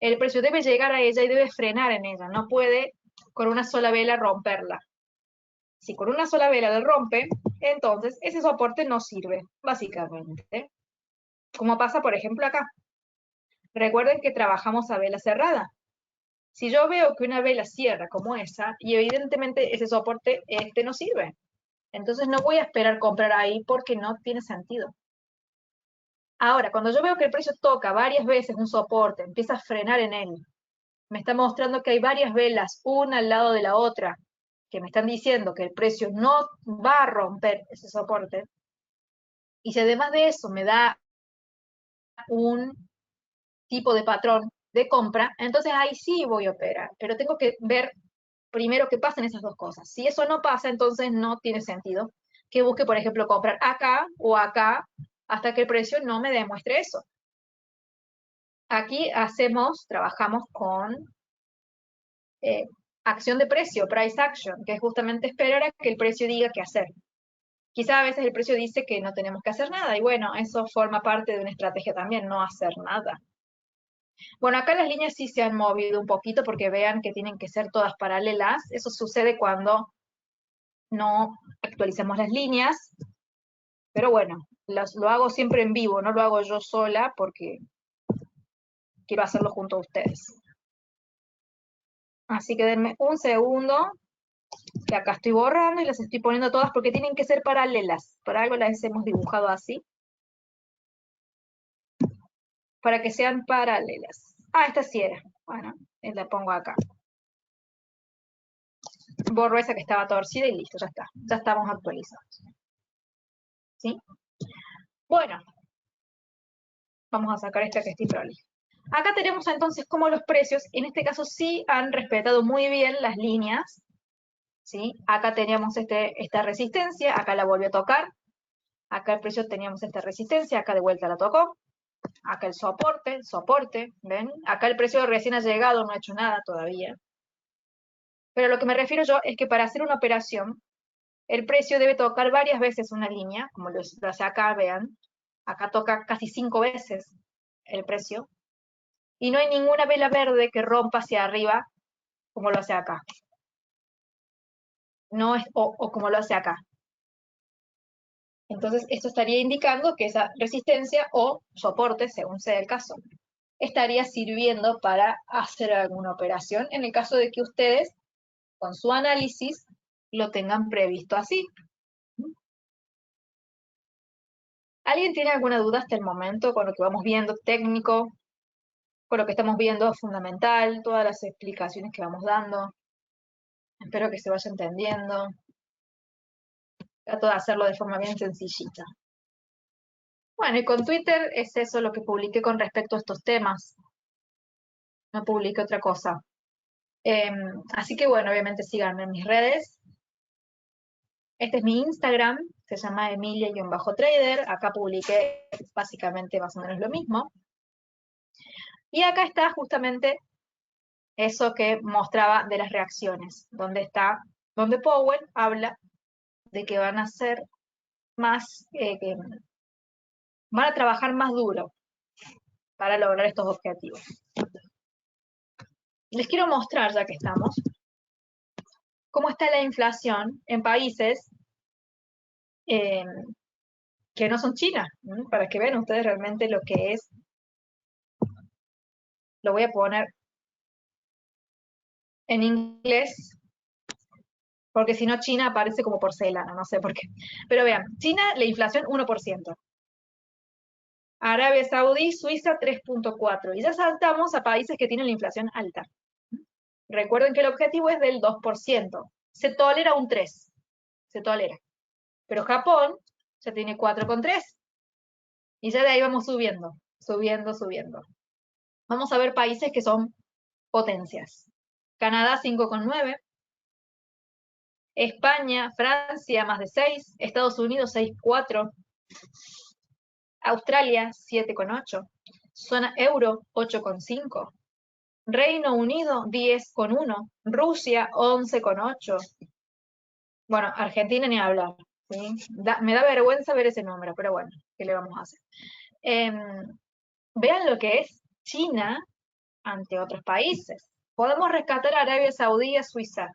el precio debe llegar a ella y debe frenar en ella, no puede con una sola vela romperla. Si con una sola vela le rompe, entonces ese soporte no sirve, básicamente. Como pasa, por ejemplo, acá. Recuerden que trabajamos a vela cerrada. Si yo veo que una vela cierra como esa, y evidentemente ese soporte no sirve. Entonces no voy a esperar comprar ahí porque no tiene sentido. Ahora, cuando yo veo que el precio toca varias veces un soporte, empieza a frenar en él, me está mostrando que hay varias velas, una al lado de la otra, que me están diciendo que el precio no va a romper ese soporte, y si además de eso me da un tipo de patrón de compra, entonces ahí sí voy a operar, pero tengo que ver primero que pasen esas dos cosas. Si eso no pasa, entonces no tiene sentido que busque, por ejemplo, comprar acá o acá hasta que el precio no me demuestre eso. Aquí trabajamos con acción de precio, price action, que es justamente esperar a que el precio diga qué hacer. Quizá a veces el precio dice que no tenemos que hacer nada, y bueno, eso forma parte de una estrategia también, no hacer nada. Bueno, acá las líneas sí se han movido un poquito porque vean que tienen que ser todas paralelas. Eso sucede cuando no actualicemos las líneas, pero bueno, lo hago siempre en vivo, no lo hago yo sola porque quiero hacerlo junto a ustedes. Así que denme un segundo, que acá estoy borrando y las estoy poniendo todas porque tienen que ser paralelas. Por algo las hemos dibujado así, para que sean paralelas. Ah, esta sí era. Bueno, la pongo acá. Borro esa que estaba torcida y listo, ya está. Ya estamos actualizados. ¿Sí? Bueno, vamos a sacar esta que está prolija. Acá tenemos entonces cómo los precios, en este caso sí han respetado muy bien las líneas, ¿sí? Acá teníamos esta resistencia, acá la volvió a tocar, acá el precio teníamos esta resistencia, acá de vuelta la tocó, acá el soporte, ¿ven? Acá el precio recién ha llegado, no ha hecho nada todavía. Pero lo que me refiero yo es que para hacer una operación, el precio debe tocar varias veces una línea, como lo hace acá, vean, acá toca casi 5 veces el precio, y no hay ninguna vela verde que rompa hacia arriba como lo hace acá. No es, o como lo hace acá. Entonces, esto estaría indicando que esa resistencia o soporte, según sea el caso, estaría sirviendo para hacer alguna operación, en el caso de que ustedes, con su análisis, lo tengan previsto así. ¿Alguien tiene alguna duda hasta el momento con lo que vamos viendo técnico, con lo que estamos viendo fundamental, todas las explicaciones que vamos dando? Espero que se vaya entendiendo. Trato de hacerlo de forma bien sencillita. Bueno, y con Twitter es eso lo que publiqué con respecto a estos temas. No publiqué otra cosa. Así que bueno, obviamente síganme en mis redes. Este es mi Instagram, se llama Emilia-Trader. Acá publiqué básicamente más o menos lo mismo. Y acá está justamente eso que mostraba de las reacciones, donde Powell habla de que van a ser más, van a trabajar más duro para lograr estos objetivos. Les quiero mostrar, ya que estamos, cómo está la inflación en países que no son China, ¿no? Para que vean ustedes realmente lo que es. Lo voy a poner en inglés, porque si no China aparece como porcelana, no sé por qué. Pero vean, China, la inflación 1%. Arabia Saudí, Suiza 3.4%. Y ya saltamos a países que tienen la inflación alta. Recuerden que el objetivo es del 2%. Se tolera un 3%. Se tolera. Pero Japón ya tiene 4,3%. Y ya de ahí vamos subiendo, subiendo, subiendo. Vamos a ver países que son potencias. Canadá 5,9%. España, Francia más de 6%. Estados Unidos 6,4%. Australia 7,8%. Zona euro 8,5%. Reino Unido 10,1%. Rusia 11,8%. Bueno, Argentina ni hablar. ¿Sí? Me da vergüenza ver ese número, pero bueno, ¿qué le vamos a hacer? Vean lo que es China ante otros países. Podemos rescatar a Arabia Saudí y a Suiza,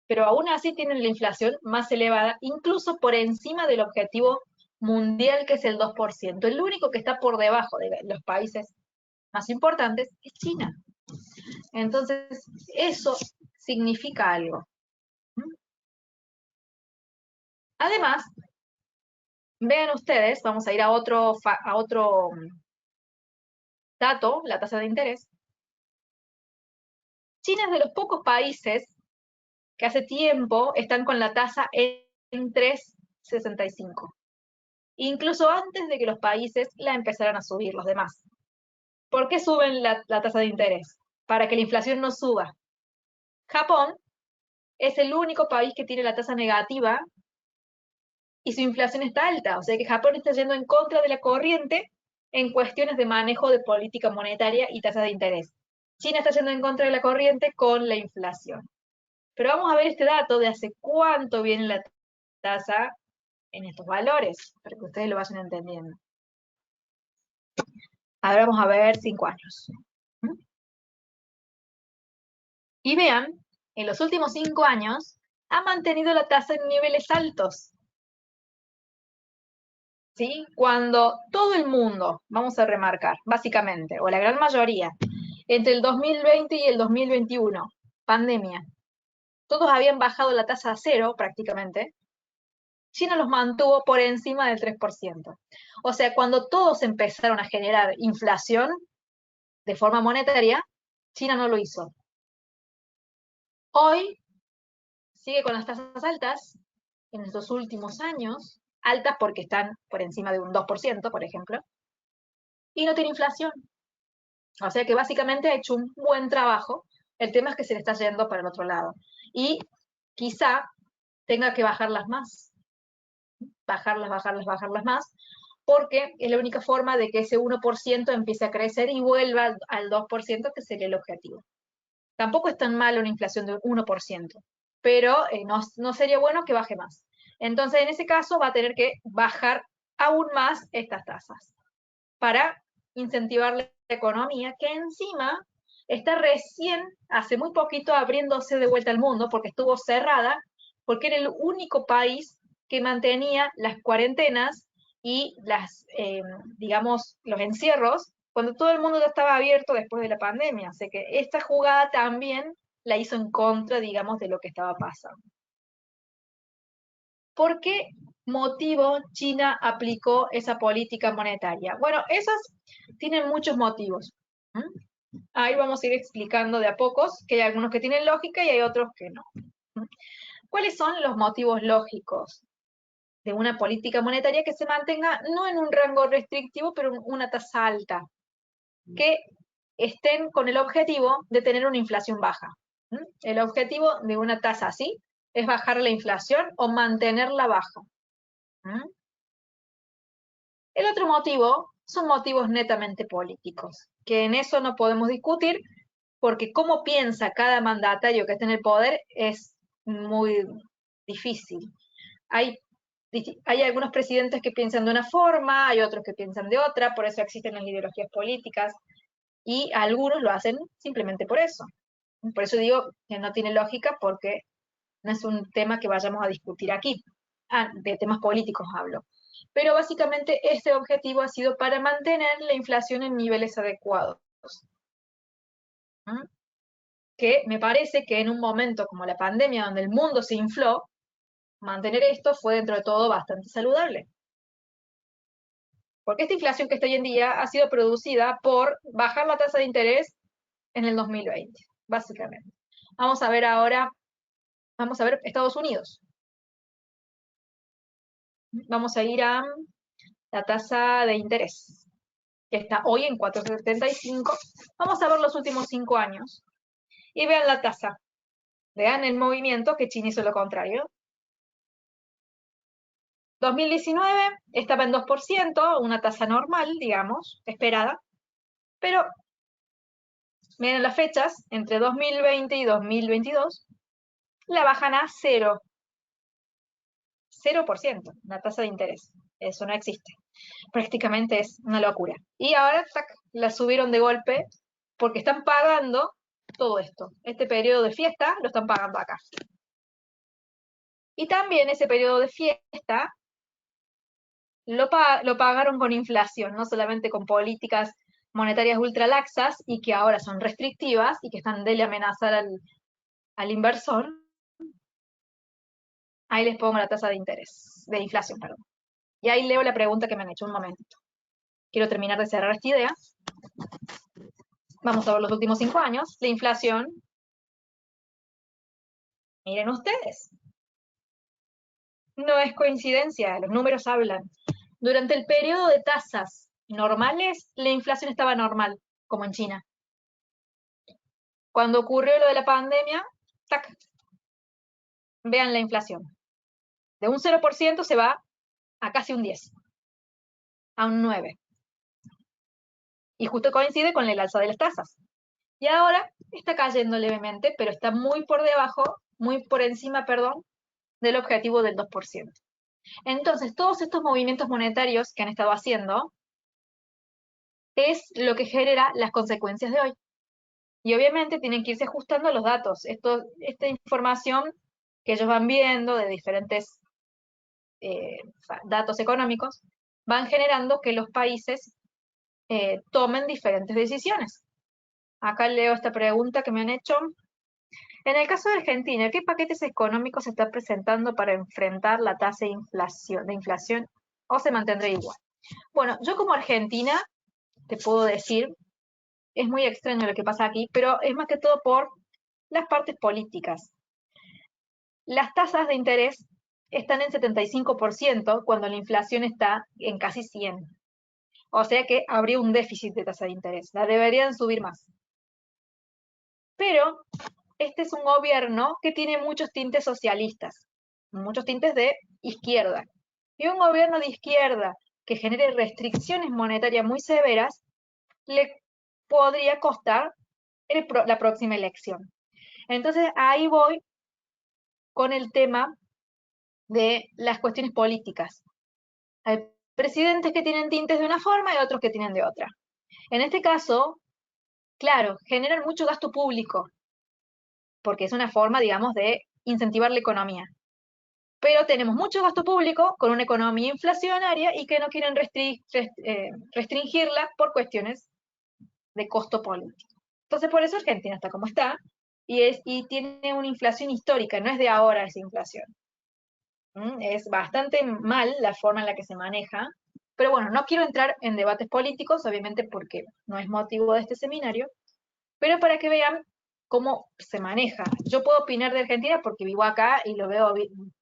pero aún así tienen la inflación más elevada, incluso por encima del objetivo mundial, que es el 2%. El único que está por debajo de los países más importantes es China. Entonces, eso significa algo. Además, vean ustedes, vamos a ir a otro dato, la tasa de interés. China es de los pocos países que hace tiempo están con la tasa en 3,65. Incluso antes de que los países la empezaran a subir, los demás. ¿Por qué suben la tasa de interés? Para que la inflación no suba. Japón es el único país que tiene la tasa negativa y su inflación está alta. O sea que Japón está yendo en contra de la corriente en cuestiones de manejo de política monetaria y tasa de interés. China está yendo en contra de la corriente con la inflación. Pero vamos a ver este dato de hace cuánto viene la tasa en estos valores, para que ustedes lo vayan entendiendo. Ahora vamos a ver 5 años. Y vean, en los últimos 5 años ha mantenido la tasa en niveles altos. ¿Sí? Cuando todo el mundo, vamos a remarcar, básicamente, o la gran mayoría, entre el 2020 y el 2021, pandemia, todos habían bajado la tasa a cero prácticamente, China los mantuvo por encima del 3%. O sea, cuando todos empezaron a generar inflación de forma monetaria, China no lo hizo. Hoy sigue con las tasas altas en estos últimos años, altas porque están por encima de un 2%, por ejemplo, y no tiene inflación. O sea que básicamente ha hecho un buen trabajo. El tema es que se le está yendo para el otro lado. Y quizá tenga que bajarlas más. Bajarlas más, porque es la única forma de que ese 1% empiece a crecer y vuelva al 2%, que sería el objetivo. Tampoco es tan malo una inflación de 1%, pero no sería bueno que baje más. Entonces, en ese caso, va a tener que bajar aún más estas tasas para incentivar la economía, que encima está recién, hace muy poquito, abriéndose de vuelta al mundo, porque estuvo cerrada, porque era el único país que mantenía las cuarentenas y digamos, los encierros, cuando todo el mundo ya estaba abierto después de la pandemia. Así que esta jugada también la hizo en contra, digamos, de lo que estaba pasando. ¿Por qué motivo China aplicó esa política monetaria? Bueno, esas tienen muchos motivos. Ahí vamos a ir explicando de a pocos, que hay algunos que tienen lógica y hay otros que no. ¿Cuáles son los motivos lógicos de una política monetaria que se mantenga no en un rango restrictivo, pero en una tasa alta? Que estén con el objetivo de tener una inflación baja. El objetivo de una tasa así es bajar la inflación o mantenerla baja. El otro motivo son motivos netamente políticos, que en eso no podemos discutir, porque cómo piensa cada mandatario que está en el poder es muy difícil. Hay hay algunos presidentes que piensan de una forma, hay otros que piensan de otra, por eso existen las ideologías políticas, y algunos lo hacen simplemente por eso. Por eso digo que no tiene lógica, porque no es un tema que vayamos a discutir aquí. De temas políticos hablo. Pero básicamente este objetivo ha sido para mantener la inflación en niveles adecuados. ¿Mm? Que me parece que en un momento como la pandemia, donde el mundo se infló, mantener esto fue dentro de todo bastante saludable. Porque esta inflación que está hoy en día ha sido producida por bajar la tasa de interés en el 2020, básicamente. Vamos a ver ahora, vamos a ver Estados Unidos. Vamos a ir a la tasa de interés, que está hoy en 4,75. Vamos a ver los últimos 5 años. Y vean la tasa. Vean el movimiento, que China hizo lo contrario. 2019 estaba en 2%, una tasa normal, digamos, esperada. Pero miren las fechas, entre 2020 y 2022, la bajan a 0%, una tasa de interés. Eso no existe. Prácticamente es una locura. Y ahora, tac, la subieron de golpe porque están pagando todo esto. Este periodo de fiesta lo están pagando acá. Y también ese periodo de fiesta lo pagaron con inflación, no solamente con políticas monetarias ultralaxas y que ahora son restrictivas y que están de amenazar al inversor. Ahí les pongo la tasa de interés, de inflación, perdón. Y ahí leo la pregunta que me han hecho, un momentito. Quiero terminar de cerrar esta idea. Vamos a ver los últimos 5 años. La inflación, miren ustedes, no es coincidencia, los números hablan. Durante el periodo de tasas normales, la inflación estaba normal, como en China. Cuando ocurrió lo de la pandemia, tac, vean la inflación. De un 0% se va a casi un 10, a un 9. Y justo coincide con el alza de las tasas. Y ahora está cayendo levemente, pero está muy por debajo, muy por encima, perdón, del objetivo del 2%. Entonces, todos estos movimientos monetarios que han estado haciendo es lo que genera las consecuencias de hoy. Y obviamente tienen que irse ajustando a los datos. Esta información que ellos van viendo de diferentes datos económicos van generando que los países tomen diferentes decisiones. Acá leo esta pregunta que me han hecho. En el caso de Argentina, ¿qué paquetes económicos se está presentando para enfrentar la tasa de inflación o se mantendrá igual? Bueno, yo como Argentina te puedo decir, es muy extraño lo que pasa aquí, pero es más que todo por las partes políticas. Las tasas de interés están en 75% cuando la inflación está en casi 100. O sea que habría un déficit de tasa de interés. La deberían subir más. Pero este es un gobierno que tiene muchos tintes socialistas, muchos tintes de izquierda. Y un gobierno de izquierda que genere restricciones monetarias muy severas le podría costar la próxima elección. Entonces ahí voy con el tema de las cuestiones políticas. Hay presidentes que tienen tintes de una forma y otros que tienen de otra. En este caso, claro, generan mucho gasto público, porque es una forma, digamos, de incentivar la economía. Pero tenemos mucho gasto público con una economía inflacionaria y que no quieren restringirla por cuestiones de costo político. Entonces, por eso Argentina está como está y tiene una inflación histórica, no es de ahora esa inflación. Es bastante mal la forma en la que se maneja, pero bueno, no quiero entrar en debates políticos, obviamente porque no es motivo de este seminario, pero para que vean cómo se maneja. Yo puedo opinar de Argentina porque vivo acá y lo veo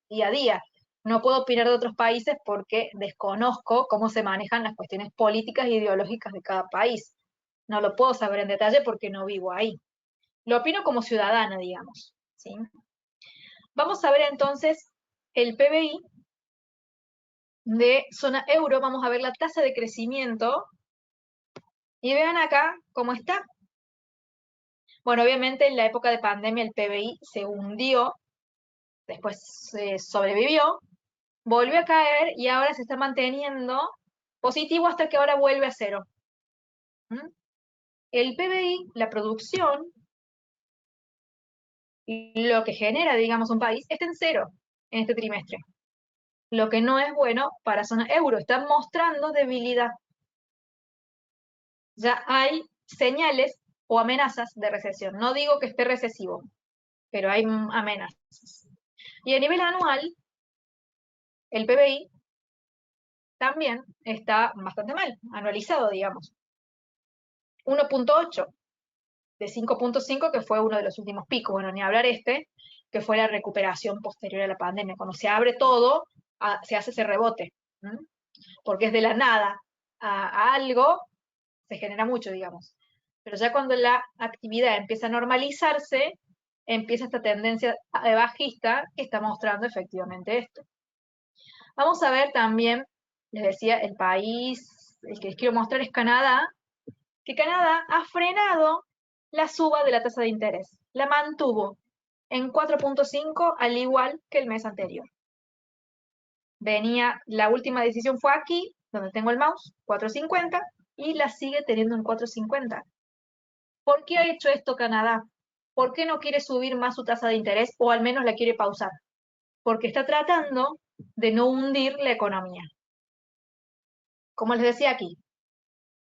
día a día. No puedo opinar de otros países porque desconozco cómo se manejan las cuestiones políticas e ideológicas de cada país. No lo puedo saber en detalle porque no vivo ahí. Lo opino como ciudadana, digamos. ¿Sí? Vamos a ver entonces el PBI de zona euro. Vamos a ver la tasa de crecimiento. Y vean acá cómo está. Bueno, obviamente en la época de pandemia el PBI se hundió, después sobrevivió, volvió a caer y ahora se está manteniendo positivo hasta que ahora vuelve a cero. El PBI, la producción, lo que genera, digamos, un país, está en cero en este trimestre. Lo que no es bueno para zona euro, están mostrando debilidad. Ya hay señales o amenazas de recesión. No digo que esté recesivo, pero hay amenazas. Y a nivel anual, el PBI también está bastante mal, anualizado, digamos. 1.8 de 5.5, que fue uno de los últimos picos, bueno, ni hablar que fue la recuperación posterior a la pandemia. Cuando se abre todo, se hace ese rebote, porque es de la nada a algo, se genera mucho, digamos. Pero ya cuando la actividad empieza a normalizarse, empieza esta tendencia bajista que está mostrando efectivamente esto. Vamos a ver también, les decía, el país, el que les quiero mostrar es Canadá, que Canadá ha frenado la suba de la tasa de interés. La mantuvo en 4.5 al igual que el mes anterior. La última decisión fue aquí, donde tengo el mouse, 4.50, y la sigue teniendo en 4.50. ¿Por qué ha hecho esto Canadá? ¿Por qué no quiere subir más su tasa de interés o al menos la quiere pausar? Porque está tratando de no hundir la economía. Como les decía aquí,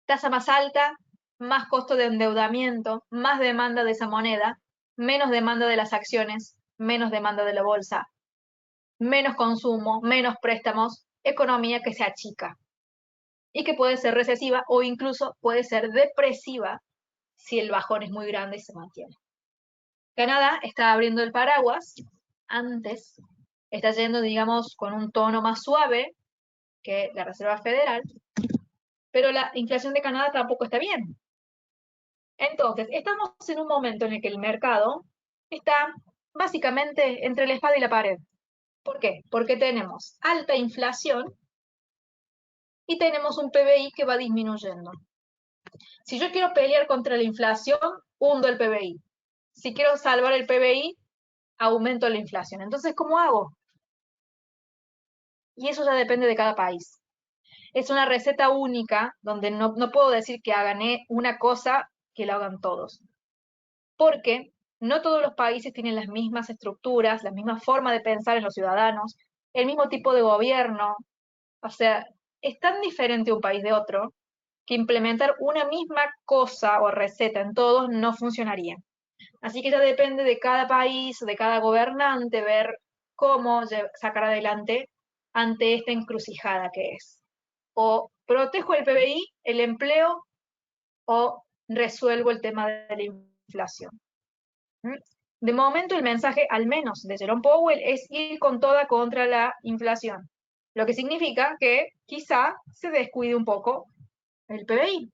tasa más alta, más costo de endeudamiento, más demanda de esa moneda, menos demanda de las acciones, menos demanda de la bolsa, menos consumo, menos préstamos, economía que se achica y que puede ser recesiva o incluso puede ser depresiva si el bajón es muy grande y se mantiene. Canadá está abriendo el paraguas antes, está yendo, digamos, con un tono más suave que la Reserva Federal, pero la inflación de Canadá tampoco está bien. Entonces, estamos en un momento en el que el mercado está básicamente entre la espada y la pared. ¿Por qué? Porque tenemos alta inflación y tenemos un PBI que va disminuyendo. Si yo quiero pelear contra la inflación, hundo el PBI. Si quiero salvar el PBI, aumento la inflación. Entonces, ¿cómo hago? Y eso ya depende de cada país. Es una receta única donde no puedo decir que hagan una cosa que la hagan todos. Porque no todos los países tienen las mismas estructuras, la misma forma de pensar en los ciudadanos, el mismo tipo de gobierno. O sea, es tan diferente un país de otro que implementar una misma cosa o receta en todos no funcionaría. Así que ya depende de cada país, de cada gobernante, ver cómo sacar adelante ante esta encrucijada que es. O protejo el PBI, el empleo, o resuelvo el tema de la inflación. De momento el mensaje, al menos de Jerome Powell, es ir con toda contra la inflación, lo que significa que quizá se descuide un poco el PBI.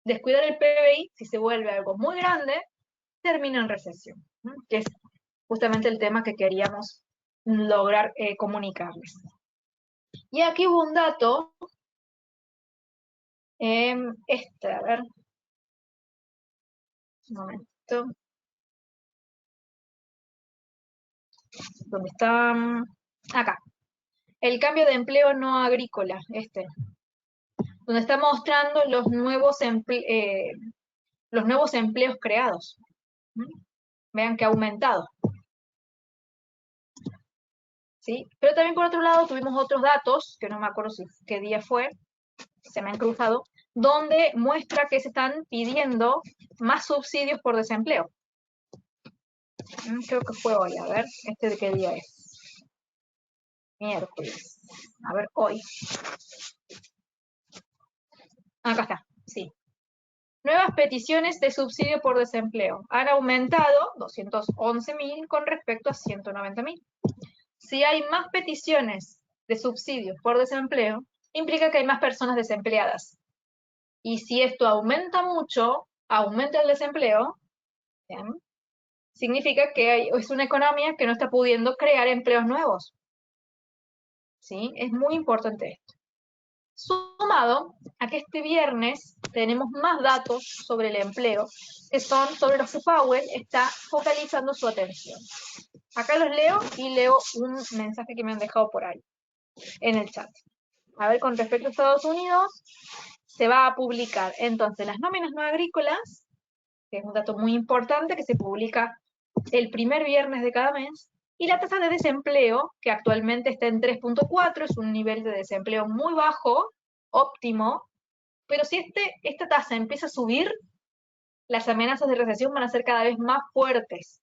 Descuidar el PBI, si se vuelve algo muy grande, termina en recesión, que es justamente el tema que queríamos lograr comunicarles. Y aquí hubo un dato, a ver, un momento, ¿dónde está? Acá. El cambio de empleo no agrícola, donde está mostrando los nuevos empleos creados. Vean que ha aumentado. ¿Sí? Pero también por otro lado tuvimos otros datos, que no me acuerdo qué día fue, se me han cruzado, donde muestra que se están pidiendo más subsidios por desempleo. Creo que fue hoy, a ver, ¿de qué día es? Miércoles. A ver, hoy. Acá está, sí. Nuevas peticiones de subsidio por desempleo. Han aumentado 211.000 con respecto a 190.000. Si hay más peticiones de subsidios por desempleo, implica que hay más personas desempleadas. Y si esto aumenta mucho, aumenta el desempleo, ¿bien? Significa que es una economía que no está pudiendo crear empleos nuevos. ¿Sí? Es muy importante esto. Sumado a que este viernes tenemos más datos sobre el empleo, que son sobre los que Powell está focalizando su atención. Acá los leo y leo un mensaje que me han dejado por ahí. en el chat. A ver, con respecto a Estados Unidos, se va a publicar entonces las nóminas no agrícolas, que es un dato muy importante, que se publica el primer viernes de cada mes, y la tasa de desempleo, que actualmente está en 3.4, es un nivel de desempleo muy bajo, óptimo, pero si esta tasa empieza a subir, las amenazas de recesión van a ser cada vez más fuertes,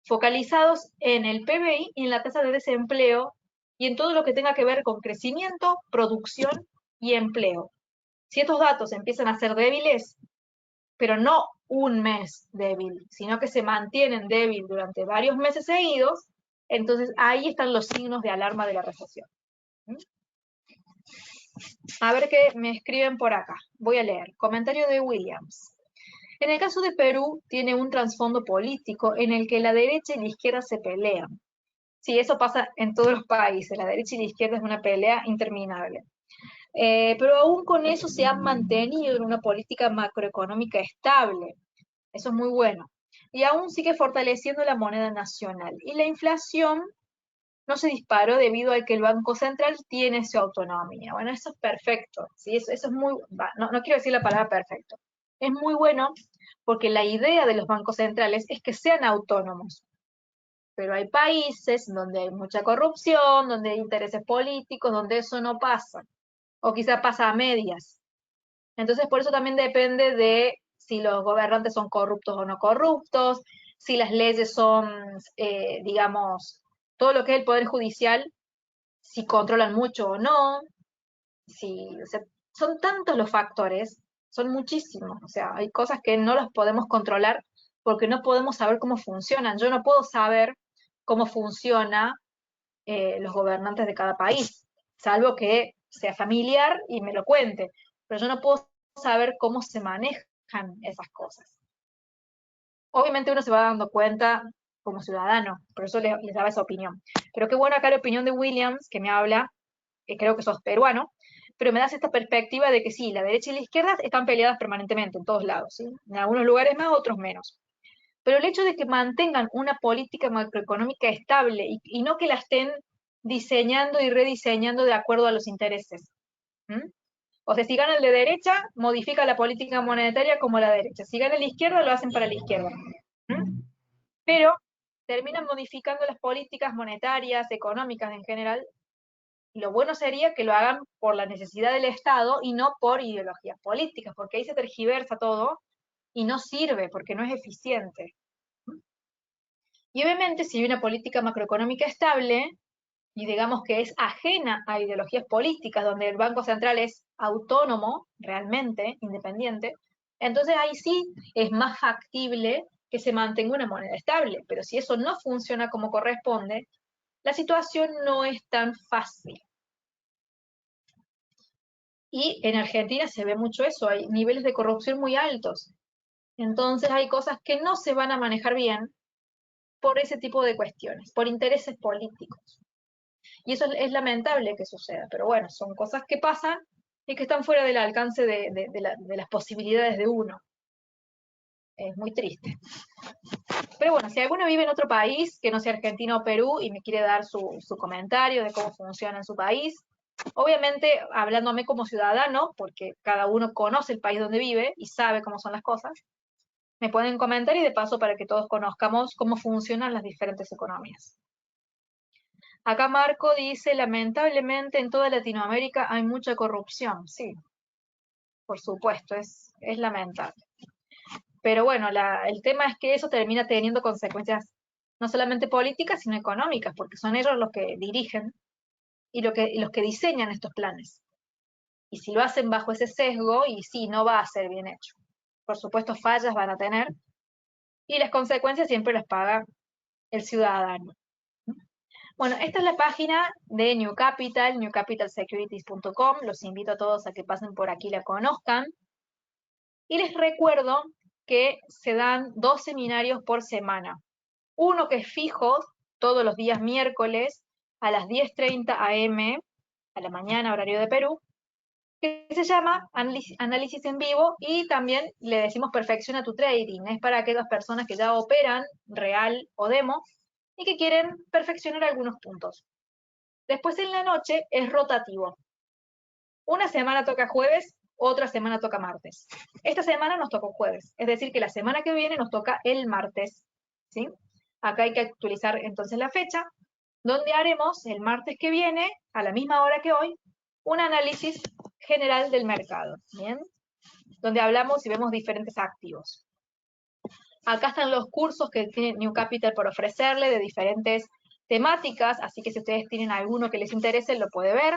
focalizados en el PBI y en la tasa de desempleo y en todo lo que tenga que ver con crecimiento, producción y empleo. Si estos datos empiezan a ser débiles, pero no un mes débil, sino que se mantienen débil durante varios meses seguidos, entonces ahí están los signos de alarma de la recesión. A ver qué me escriben por acá. Voy a leer. Comentario de Williams. En el caso de Perú, tiene un trasfondo político en el que la derecha y la izquierda se pelean. Sí, eso pasa en todos los países. La derecha y la izquierda es una pelea interminable. Pero aún con eso se han mantenido en una política macroeconómica estable. Eso es muy bueno. Y aún sigue fortaleciendo la moneda nacional. Y la inflación no se disparó debido a que el Banco Central tiene su autonomía. Bueno, eso es perfecto. ¿Sí? Eso es muy, no quiero decir la palabra perfecto. Es muy bueno porque la idea de los bancos centrales es que sean autónomos. Pero hay países donde hay mucha corrupción, donde hay intereses políticos, donde eso no pasa. O quizá pasa a medias. Entonces, por eso también depende de si los gobernantes son corruptos o no corruptos, si las leyes son, digamos, todo lo que es el Poder Judicial, si controlan mucho o no, o sea, son tantos los factores, son muchísimos, o sea, hay cosas que no las podemos controlar porque no podemos saber cómo funcionan. Yo no puedo saber cómo funciona los gobernantes de cada país, salvo que sea familiar y me lo cuente, pero yo no puedo saber cómo se manejan esas cosas. Obviamente uno se va dando cuenta como ciudadano, por eso les daba esa opinión. Pero qué bueno acá la opinión de Williams, que me habla, que creo que sos peruano, pero me das esta perspectiva de que sí, la derecha y la izquierda están peleadas permanentemente en todos lados, ¿sí? En algunos lugares más, otros menos. Pero el hecho de que mantengan una política macroeconómica estable y no que la estén diseñando y rediseñando de acuerdo a los intereses. ¿Mm? O sea, si gana el de derecha, modifica la política monetaria como la derecha. Si gana el de izquierda, lo hacen para la izquierda. ¿Mm? Pero terminan modificando las políticas monetarias, económicas en general. Y lo bueno sería que lo hagan por la necesidad del Estado y no por ideologías políticas, porque ahí se tergiversa todo y no sirve, porque no es eficiente. Y obviamente, si hay una política macroeconómica estable, y digamos que es ajena a ideologías políticas, donde el Banco Central es autónomo, realmente, independiente, entonces ahí sí es más factible que se mantenga una moneda estable. Pero si eso no funciona como corresponde, la situación no es tan fácil. Y en Argentina se ve mucho eso, hay niveles de corrupción muy altos. Entonces hay cosas que no se van a manejar bien por ese tipo de cuestiones, por intereses políticos. Y eso es lamentable que suceda, pero bueno, son cosas que pasan y que están fuera del alcance de las posibilidades de uno. Es muy triste. Pero bueno, si alguno vive en otro país, que no sea Argentina o Perú, y me quiere dar su comentario de cómo funciona en su país, obviamente hablándome como ciudadano, porque cada uno conoce el país donde vive y sabe cómo son las cosas, me pueden comentar y de paso para que todos conozcamos cómo funcionan las diferentes economías. Acá Marco dice, lamentablemente en toda Latinoamérica hay mucha corrupción. Sí, por supuesto, es lamentable. Pero bueno, el tema es que eso termina teniendo consecuencias no solamente políticas, sino económicas, porque son ellos los que dirigen y los que diseñan estos planes. Y si lo hacen bajo ese sesgo, y sí, no va a ser bien hecho. Por supuesto, fallas van a tener, y las consecuencias siempre las paga el ciudadano. Bueno, esta es la página de New Capital, newcapitalsecurities.com. Los invito a todos a que pasen por aquí y la conozcan. Y les recuerdo que se dan 2 seminarios por semana. Uno que es fijo, todos los días miércoles a las 10:30 am, a la mañana, horario de Perú, que se llama Análisis en Vivo, y también le decimos Perfecciona tu Trading. Es para aquellas personas que ya operan real o demo y que quieren perfeccionar algunos puntos. Después en la noche es rotativo. Una semana toca jueves, otra semana toca martes. Esta semana nos tocó jueves, es decir, que la semana que viene nos toca el martes, ¿sí? Acá hay que actualizar entonces la fecha, donde haremos el martes que viene, a la misma hora que hoy, un análisis general del mercado, ¿bien? Donde hablamos y vemos diferentes activos. Acá están los cursos que tiene New Capital por ofrecerle de diferentes temáticas, así que si ustedes tienen alguno que les interese, lo puede ver.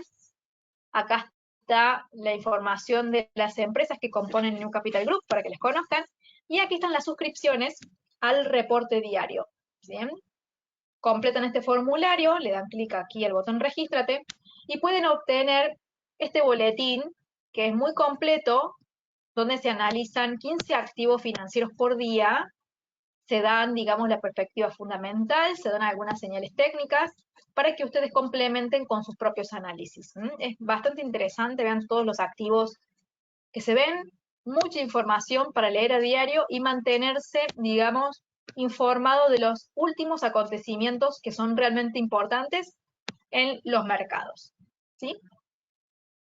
Acá está la información de las empresas que componen New Capital Group para que les conozcan. Y aquí están las suscripciones al reporte diario. ¿Bien? Completan este formulario, le dan clic aquí al botón Regístrate y pueden obtener este boletín que es muy completo, donde se analizan 15 activos financieros por día, se dan, digamos, la perspectiva fundamental, se dan algunas señales técnicas para que ustedes complementen con sus propios análisis. Es bastante interesante, vean todos los activos que se ven, mucha información para leer a diario y mantenerse, digamos, informado de los últimos acontecimientos que son realmente importantes en los mercados, ¿sí?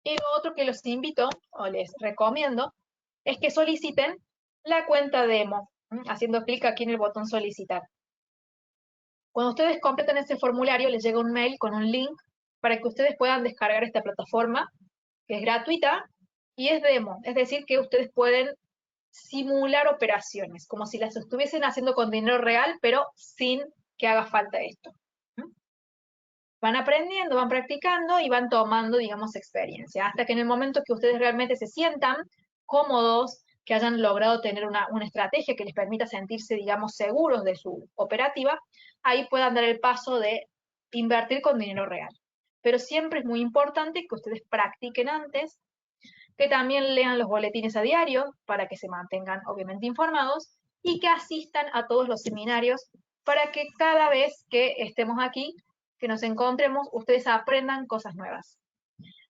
Y lo otro que los invito, o les recomiendo, es que soliciten la cuenta demo, haciendo clic aquí en el botón solicitar. Cuando ustedes completan este formulario, les llega un mail con un link para que ustedes puedan descargar esta plataforma, que es gratuita, y es demo, es decir, que ustedes pueden simular operaciones, como si las estuviesen haciendo con dinero real, pero sin que haga falta esto. Van aprendiendo, van practicando y van tomando, digamos, experiencia, hasta que en el momento que ustedes realmente se sientan cómodos, que hayan logrado tener una estrategia que les permita sentirse, digamos, seguros de su operativa, ahí puedan dar el paso de invertir con dinero real. Pero siempre es muy importante que ustedes practiquen antes, que también lean los boletines a diario para que se mantengan obviamente informados y que asistan a todos los seminarios para que cada vez que estemos aquí, que nos encontremos, ustedes aprendan cosas nuevas.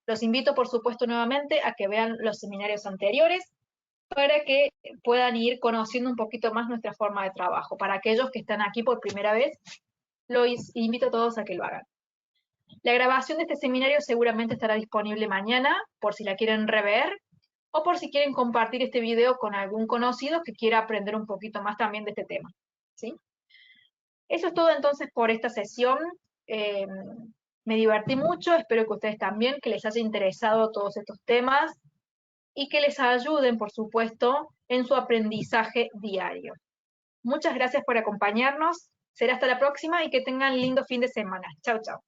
Los invito, por supuesto, nuevamente a que vean los seminarios anteriores para que puedan ir conociendo un poquito más nuestra forma de trabajo. Para aquellos que están aquí por primera vez, los invito a todos a que lo hagan. La grabación de este seminario seguramente estará disponible mañana, por si la quieren rever, o por si quieren compartir este video con algún conocido que quiera aprender un poquito más también de este tema, ¿sí? Eso es todo entonces por esta sesión. Me divertí mucho, espero que ustedes también, que les haya interesado todos estos temas y que les ayuden, por supuesto, en su aprendizaje diario. Muchas gracias por acompañarnos, será hasta la próxima y que tengan lindo fin de semana. Chau, chau.